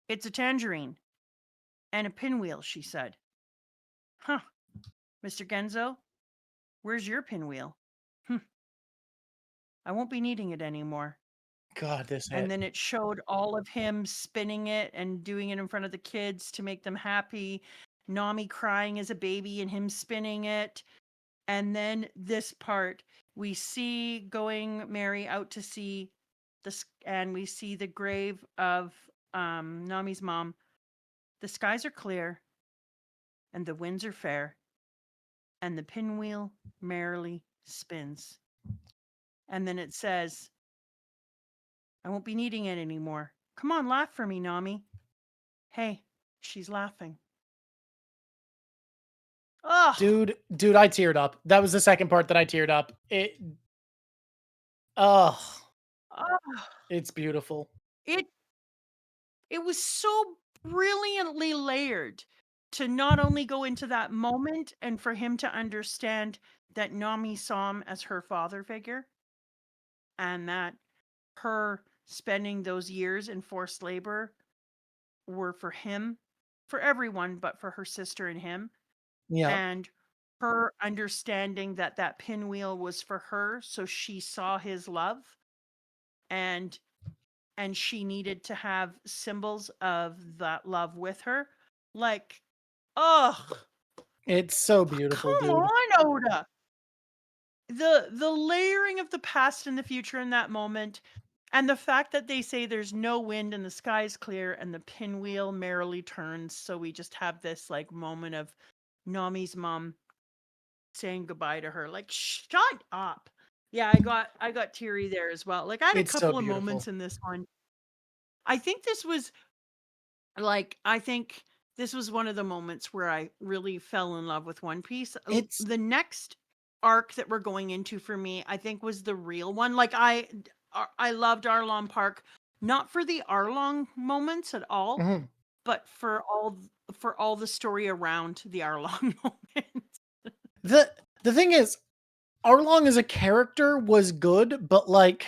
S1: It's a tangerine and a pinwheel, she said. Huh. Mr. Genzo, where's your pinwheel? I won't be needing it anymore.
S2: God, this hit.
S1: And then it showed all of him spinning it and doing it in front of the kids to make them happy. Nami crying as a baby and him spinning it. And then this part, we see going Mary out to sea, and we see the grave of Nami's mom. The skies are clear, and the winds are fair, and the pinwheel merrily spins. And then it says, I won't be needing it anymore. Come on, laugh for me, Nami. Hey, she's laughing. Oh,
S2: Dude, I teared up. That was the second part that I teared up. Oh, it's beautiful.
S1: It was so brilliantly layered to not only go into that moment and for him to understand that Nami saw him as her father figure, and that her spending those years in forced labor were for him, for everyone, but for her sister and him.
S2: Yeah.
S1: And her understanding that that pinwheel was for her, so she saw his love. And and she needed to have symbols of that love with her. Like, oh,
S2: It's so beautiful,
S1: come
S2: dude.
S1: on, Oda. The layering of the past and the future in that moment, and the fact that they say there's no wind and the sky's clear and the pinwheel merrily turns, so we just have this like moment of Nami's mom saying goodbye to her. Like, shut up. Yeah, I got teary there as well. Like, I had a
S2: It's so
S1: couple of moments
S2: beautiful.
S1: in this one. I think this was I think this was one of the moments where I really fell in love with One Piece.
S2: It's
S1: The next arc that we're going into for me, I think, was the real one. Like, I loved Arlong Park, not for the Arlong moments at all,
S2: mhm.
S1: but for all the story around the Arlong moments.
S2: The thing is, Arlong as a character was good, but like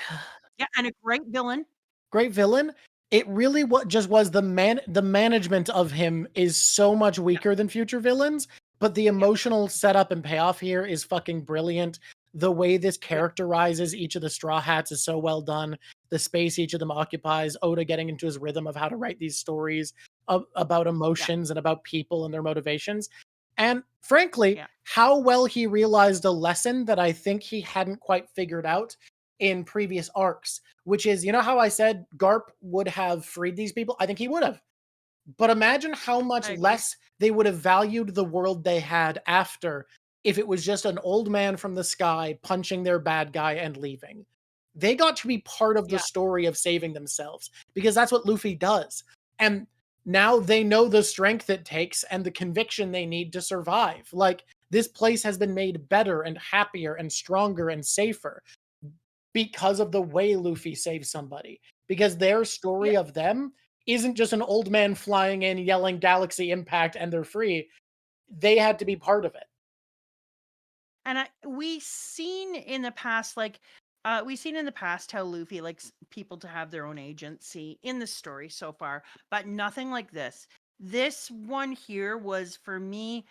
S1: Yeah, and a great villain.
S2: great villain. It really what just was the management of him is so much
S1: Yeah,
S2: weaker than future villains, but the
S1: yeah,
S2: emotional setup and payoff here is fucking brilliant. The way this
S1: yeah,
S2: characterizes each of the Straw Hats is so well done. The space each of them occupies, Oda getting into his rhythm of how to write these stories about
S1: yeah,
S2: emotions and about people and their motivations. And frankly,
S1: yeah,
S2: how well he realized a lesson that I think he hadn't quite figured out in previous arcs, which is, you know how I said Garp would have freed these people? I think he would have. But imagine how much
S1: I agree.
S2: less they would have valued the world they had after if it was just an old man from the sky punching their bad guy and leaving. They got to be part of the
S1: Yeah,
S2: story of saving themselves because that's what Luffy does. And now they know the strength it takes and the conviction they need to survive. Like, this place has been made better and happier and stronger and safer because of the way Luffy saves somebody. Because their
S1: yeah.
S2: story of them isn't just an old man flying in yelling galaxy impact and they're free. They had to be part of it.
S1: And we seen in the past, we seen in the past how Luffy likes people to have their own agency in the story so far, but nothing like this. This one here was for me,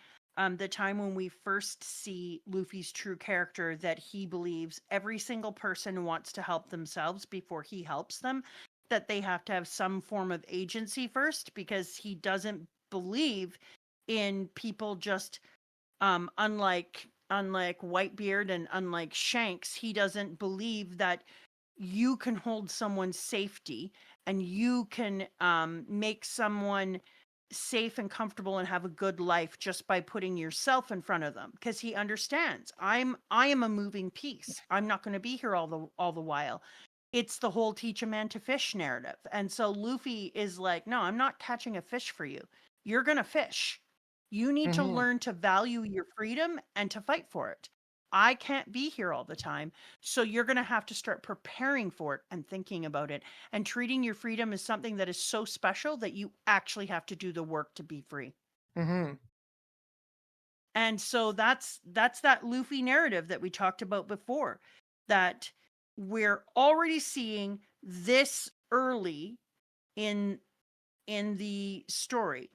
S1: the time when we first see Luffy's true character, that he believes every single person wants to help themselves before he helps them, that they have to have some form of agency first, because he doesn't believe in people just unlike Whitebeard and unlike Shanks, he doesn't believe that you can hold someone's safety and you can make someone safe and comfortable and have a good life just by putting yourself in front of them, because he understands I am a moving piece. I'm not going to be here all the while. It's the whole teach a man to fish narrative. And so Luffy is like, no, I'm not catching a fish for you. You're going to fish. You need to
S2: Mhm.
S1: learn to value your freedom and to fight for it. I can't be here all the time. So you're going to have to start preparing for it and thinking about it and treating your freedom as something that is so special that you actually have to do the work to be free.
S2: Mhm.
S1: And so that's that Luffy narrative that we talked about before, that we're already seeing this early in the story.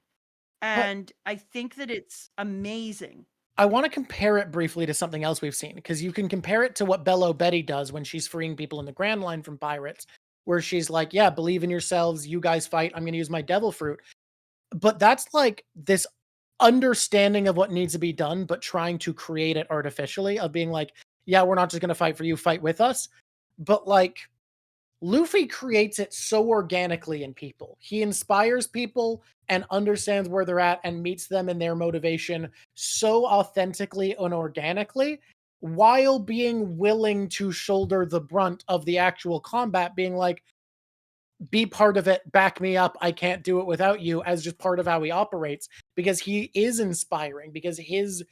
S2: But
S1: And I think that it's amazing.
S2: I want to compare it briefly to something else we've seen because you can compare it to what Bello Betty does when she's freeing people in the Grand Line from pirates, where she's like, "Yeah, believe in yourselves. You guys fight. I'm going to use my devil fruit." But that's like this understanding of what needs to be done, but trying to create it artificially of being like, "Yeah, we're not just going to fight for you. Fight with us." But like Luffy creates it so organically in people. He inspires people and understands where they're at and meets them in their motivation so authentically and organically while being willing to shoulder the brunt of the actual combat, being like, be part of it, back me up. I can't do it without you, as just part of how he operates because he is inspiring, because his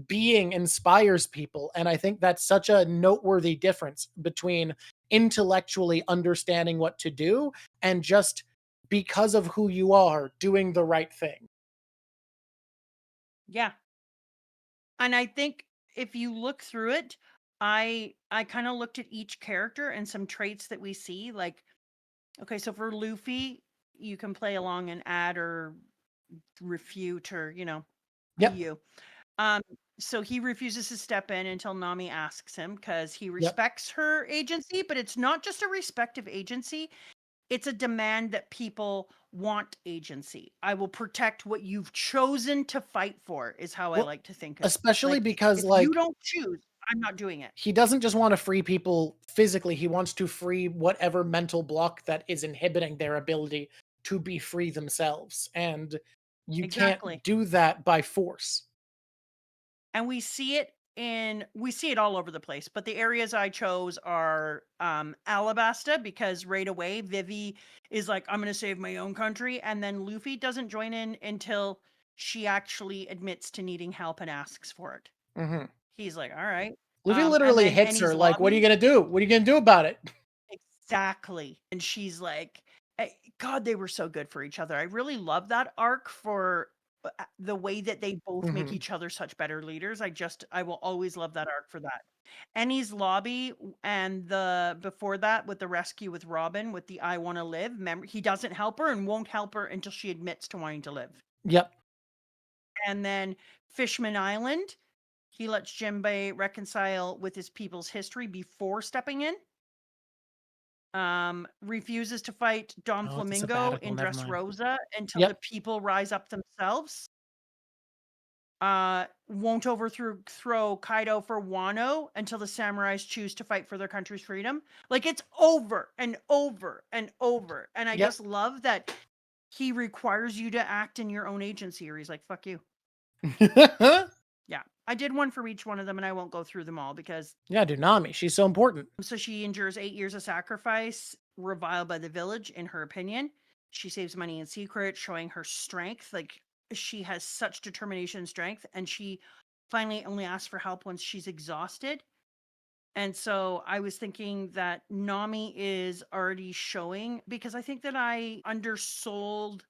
S2: being inspires people. And I think that's such a noteworthy difference between intellectually understanding what to do and just because of who you are doing the right thing.
S1: Yeah. And I think if you look through it, I kind of looked at each character and some traits that we see. Like, okay, so for Luffy, you can play along and add or refute, or be
S2: Yep.
S1: you. So he refuses to step in until Nami asks him, because he
S2: Yep.
S1: respects her agency, but it's not just a respect of agency. it's a demand that people want agency. I will protect what you've chosen to fight for, is how I
S2: Well,
S1: like to think of it.
S2: especially
S1: Like,
S2: because,
S1: if you
S2: like,
S1: don't choose, I'm not doing it.
S2: he doesn't just want to free people physically, he wants to free whatever mental block that is inhibiting their ability to be free themselves. And you can't
S1: Exactly.
S2: do that by force.
S1: And we see it all over the place, but the areas I chose are Alabasta, because right away Vivi is like, I'm gonna save my own country, and then Luffy doesn't join in until she actually admits to needing help and asks for it.
S2: Mhm.
S1: He's like, all right.
S2: Luffy
S1: And
S2: literally
S1: then
S2: hits her
S1: Annie's
S2: like, "What are you
S1: lobby.
S2: gonna do? What are you gonna do about it?"
S1: Exactly. And she's like, God, they were so good for each other. I really love that arc for the way that they both make
S2: Mhm.
S1: each other such better leaders. I will always love that arc for that. Annie's lobby, and the before that with the rescue with Robin with the I want to live. Remember, he doesn't help her and won't help her until she admits to wanting to live.
S2: Yep.
S1: And then Fishman Island, he lets Jinbei reconcile with his people's history before stepping in. Refuses to fight Don
S2: Oh, it's a
S1: Flamingo
S2: sabbatical,
S1: in
S2: never mind.
S1: Dressrosa until the
S2: Yep.
S1: people rise up themselves. Won't overthrow Kaido for Wano until the samurais choose to fight for their country's freedom. Like, it's over and over and over. And I
S2: Yep.
S1: just love that he requires you to act in your own agency, or he's like, fuck you. Yeah. I did one for each one of them, and I won't go through them all because
S2: Yeah, dude, Nami, she's so important.
S1: so she endures 8 years of sacrifice, reviled by the village, in her opinion. She saves money in secret, showing her strength. Like, she has such determination and strength, and she finally only asks for help once she's exhausted. And so I was thinking that Nami is already showing, because I think that I undersold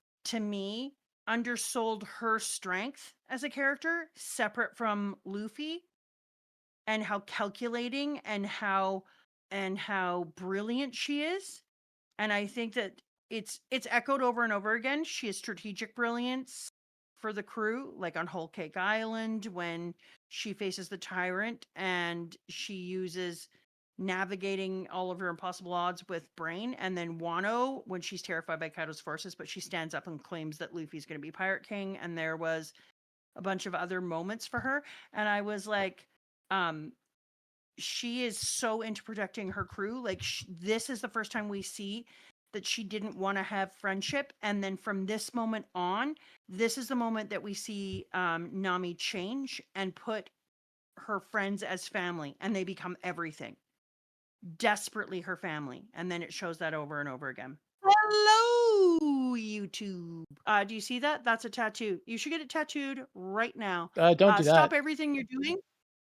S1: her strength as a character separate from Luffy, and how calculating and how brilliant she is. And I think that it's echoed over and over again. She has strategic brilliance for the crew, like on Whole Cake Island when she faces the tyrant and she uses navigating all of her impossible odds with brain, and then Wano when she's terrified by Kaido's forces, but she stands up and claims that Luffy's going to be Pirate King. And there was a bunch of other moments for her, and I was like, um she is so into protecting her crew. Like, this is the first time we see that she didn't want to have friendship, and then from this moment on, this is the moment that we see Nami change and put her friends as family, and they become everything, desperately her family. And then it shows that over and over again. Hello, YouTube. Do you see that? That's a tattoo. You should get it tattooed right now.
S2: Don't do
S1: Stop
S2: that.
S1: everything you're doing.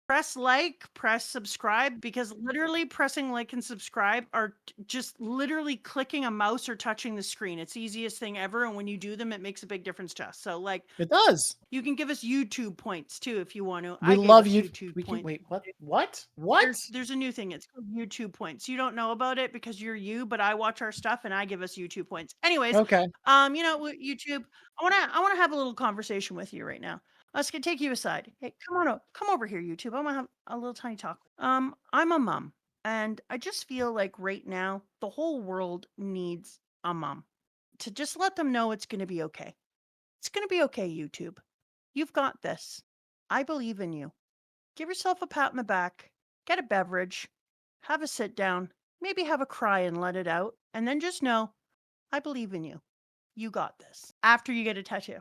S1: Press like, press subscribe, because literally pressing like and subscribe are just literally clicking a mouse or touching the screen. It's the easiest thing ever. And when you do them, it makes a big difference to us. So, like,
S2: It does.
S1: you can give us YouTube points too if you want to.
S2: We
S1: I gave
S2: love
S1: us
S2: you.
S1: YouTube
S2: We can
S1: points.
S2: wait. What?
S1: There's a new thing. It's called YouTube points. You don't know about it because you're you, but I watch our stuff and I give us YouTube points. Anyways,
S2: Okay.
S1: YouTube, I wanna have a little conversation with you right now. Let's take you aside. Hey, come over here, YouTube. I wanna have a little tiny talk. I'm a mom, and I just feel like right now the whole world needs a mom to just let them know it's gonna be okay. It's gonna be okay, YouTube. You've got this. I believe in you. Give yourself a pat in the back, get a beverage, have a sit down, maybe have a cry and let it out, and then just know I believe in you. You got this. After you get a tattoo.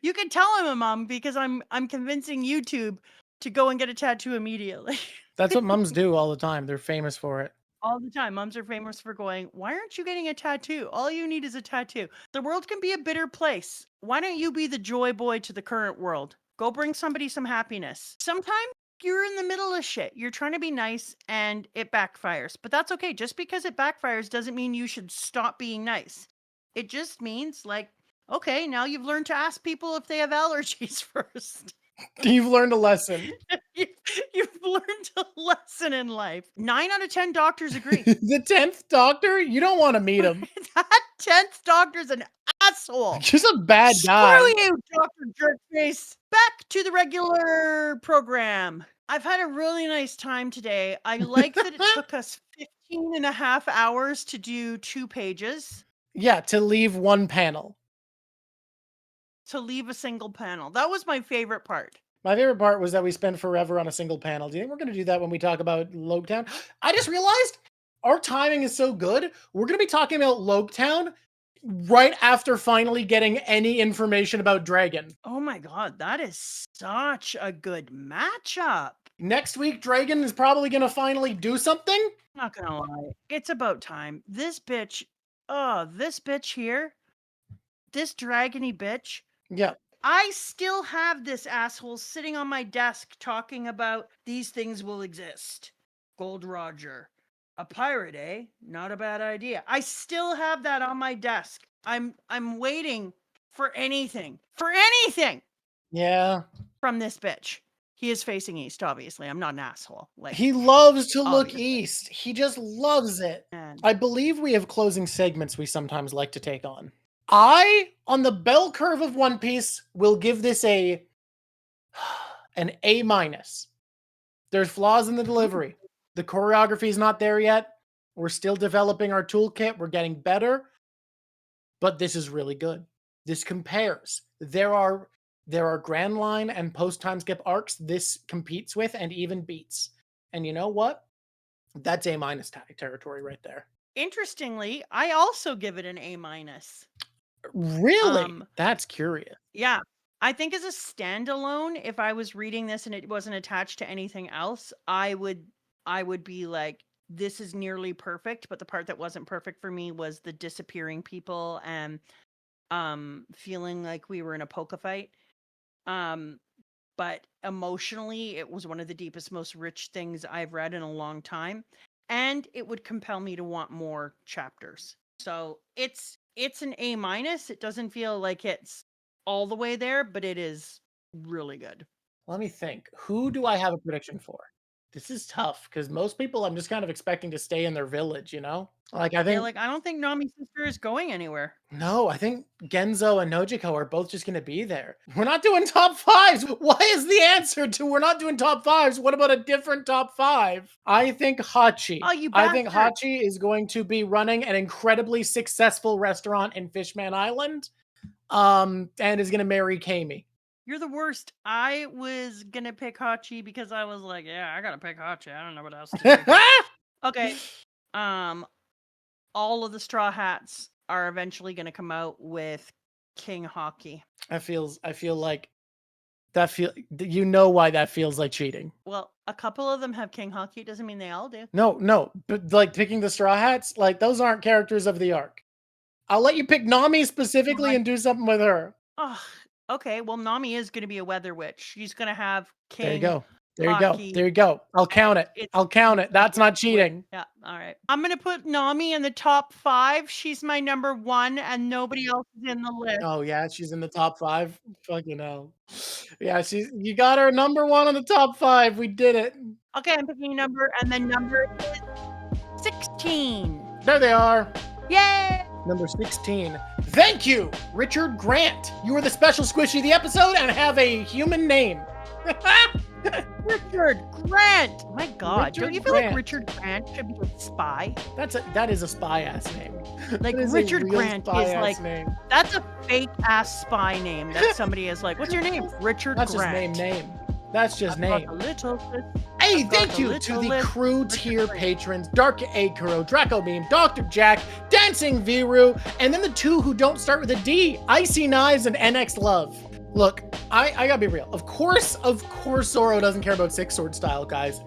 S1: You can tell I'm a mom because I'm convincing YouTube to go and get a tattoo immediately.
S2: That's what mums do all the time. They're famous for it.
S1: All the time. Moms are famous for going, why aren't you getting a tattoo? All you need is a tattoo. The world can be a bitter place. Why don't you be the joy boy to the current world? Go bring somebody some happiness. Sometimes you're in the middle of shit. You're trying to be nice and it backfires. But that's okay. Just because it backfires doesn't mean you should stop being nice. It just means, like, okay, now you've learned to ask people if they have allergies first.
S2: You've learned a lesson.
S1: You've learned a lesson in life. 9 out of 10 doctors agree.
S2: The 10th Doctor? You don't want to meet him.
S1: That 10th Doctor's an asshole.
S2: Just a bad guy.
S1: Screw you, Dr. Jerkface. Back to the regular program. I've had a really nice time today. I like that it took us 15 and a half hours to do 2 pages.
S2: Yeah, to leave one panel.
S1: To leave a single panel. That was my favorite part.
S2: My favorite part was that we spent forever on a single panel. Do you think we're going to do that when we talk about Logetown? I just realized our timing is so good. We're going to be talking about Logetown right after finally getting any information about Dragon.
S1: Oh my god, that is such a good matchup.
S2: Next week, Dragon is probably going to finally do something.
S1: Not gonna lie, it's about time. This bitch here, this dragony bitch.
S2: Yeah.
S1: I still have this asshole sitting on my desk talking about these things will exist. Gold Roger. A pirate, eh? Not a bad idea. I still have that on my desk. I'm waiting for anything. For anything!
S2: Yeah.
S1: From this bitch. He is facing east, obviously. I'm not an asshole. Like,
S2: he loves to look
S1: obviously.
S2: east. He just loves it.
S1: Man.
S2: I believe we have closing segments we sometimes like to take on. I, on the bell curve of One Piece, will give this an A-. There's flaws in the delivery. The choreography is not there yet. We're still developing our toolkit. We're getting better. But this is really good. This compares. There are Grand Line and post-time skip arcs this competes with and even beats. And you know what? That's A- territory right there.
S1: Interestingly, I also give it an A-.
S2: Really? That's curious.
S1: Yeah. I think as a standalone, if I was reading this and it wasn't attached to anything else, I would be like, this is nearly perfect. But the part that wasn't perfect for me was the disappearing people and feeling like we were in a poker fight. But emotionally, it was one of the deepest, most rich things I've read in a long time. And it would compel me to want more chapters. So it's an A-. It doesn't feel like it's all the way there, but it is really good.
S2: Let me think. Who do I have a prediction for? This is tough because most people I'm just kind of expecting to stay in their village, you know? Like I think
S1: I don't think Nami's sister is going anywhere.
S2: No, I think Genzo and Nojiko are both just gonna be there. We're not doing top 5s. Why is the answer to we're not doing top 5s? What about a different top 5? I think Hachi.
S1: Oh, you
S2: I think
S1: bastard.
S2: Hachi is going to be running an incredibly successful restaurant in Fishman Island. And is gonna marry Kami.
S1: You're the worst. I was gonna pick Hachi because I was like, yeah, I gotta pick Hachi. I don't know what else to do. Okay. All of the Straw Hats are eventually gonna come out with King Hockey.
S2: I feel like you know why that feels like cheating.
S1: Well, a couple of them have King Hockey. Doesn't mean they all do.
S2: No, but like picking the Straw Hats, like those aren't characters of the arc. I'll let you pick Nami specifically and do something with her.
S1: Oh, okay. Well, Nami is going to be a weather witch. She's going to have King.
S2: There you go.
S1: Hockey.
S2: There you go. I'll count it. That's not cheating.
S1: Yeah. All right. I'm going to put Nami in the top 5. She's my number 1 and nobody else is in the list.
S2: Oh yeah, she's in the top 5. Fucking hell. Yeah, you got her number 1 on the top 5. We did it.
S1: Okay, I'm picking a number and the number is 16.
S2: There they are.
S1: Yay!
S2: Number 16. Thank you, Richard Grant. You are the special squishy of the episode and have a human name.
S1: Richard Grant. My God,
S2: Richard
S1: don't you feel
S2: Grant.
S1: like Richard Grant should be a spy?
S2: That is a spy ass name.
S1: Like Richard Grant is like name. That's a fake ass spy name that somebody is like, what's your name? Richard
S2: That's
S1: Grant.
S2: That's just name. That's just name.
S1: Hey,
S2: thank you to the crew tier patrons, Dark Akuro, Draco Beam, Dr. Jack, Dancing Viru, and then the 2 who don't start with a D, Icy Knives and NX Love. Look, I gotta be real. Of course Zoro doesn't care about Six Sword style, guys.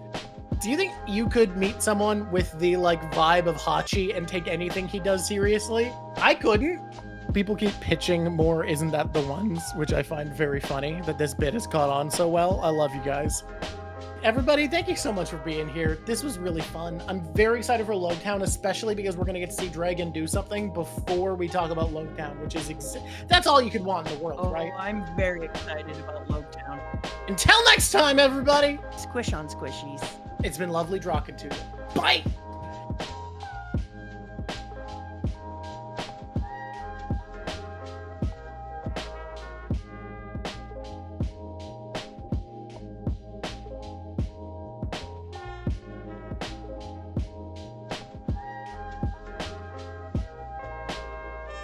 S2: Do you think you could meet someone with the like vibe of Hachi and take anything he does seriously? I couldn't. People keep pitching more Isn't That the Ones, which I find very funny that this bit has caught on so well. I love you guys. Everybody, thank you so much for being here. This was really fun. I'm very excited for Logetown, especially because we're going to get to see Dragon do something before we talk about Logetown, which is that's all you could want in the world, right?
S1: I'm very excited about Logetown.
S2: Until next time, everybody.
S1: Squish on squishies.
S2: It's been lovely talking to you. Bye.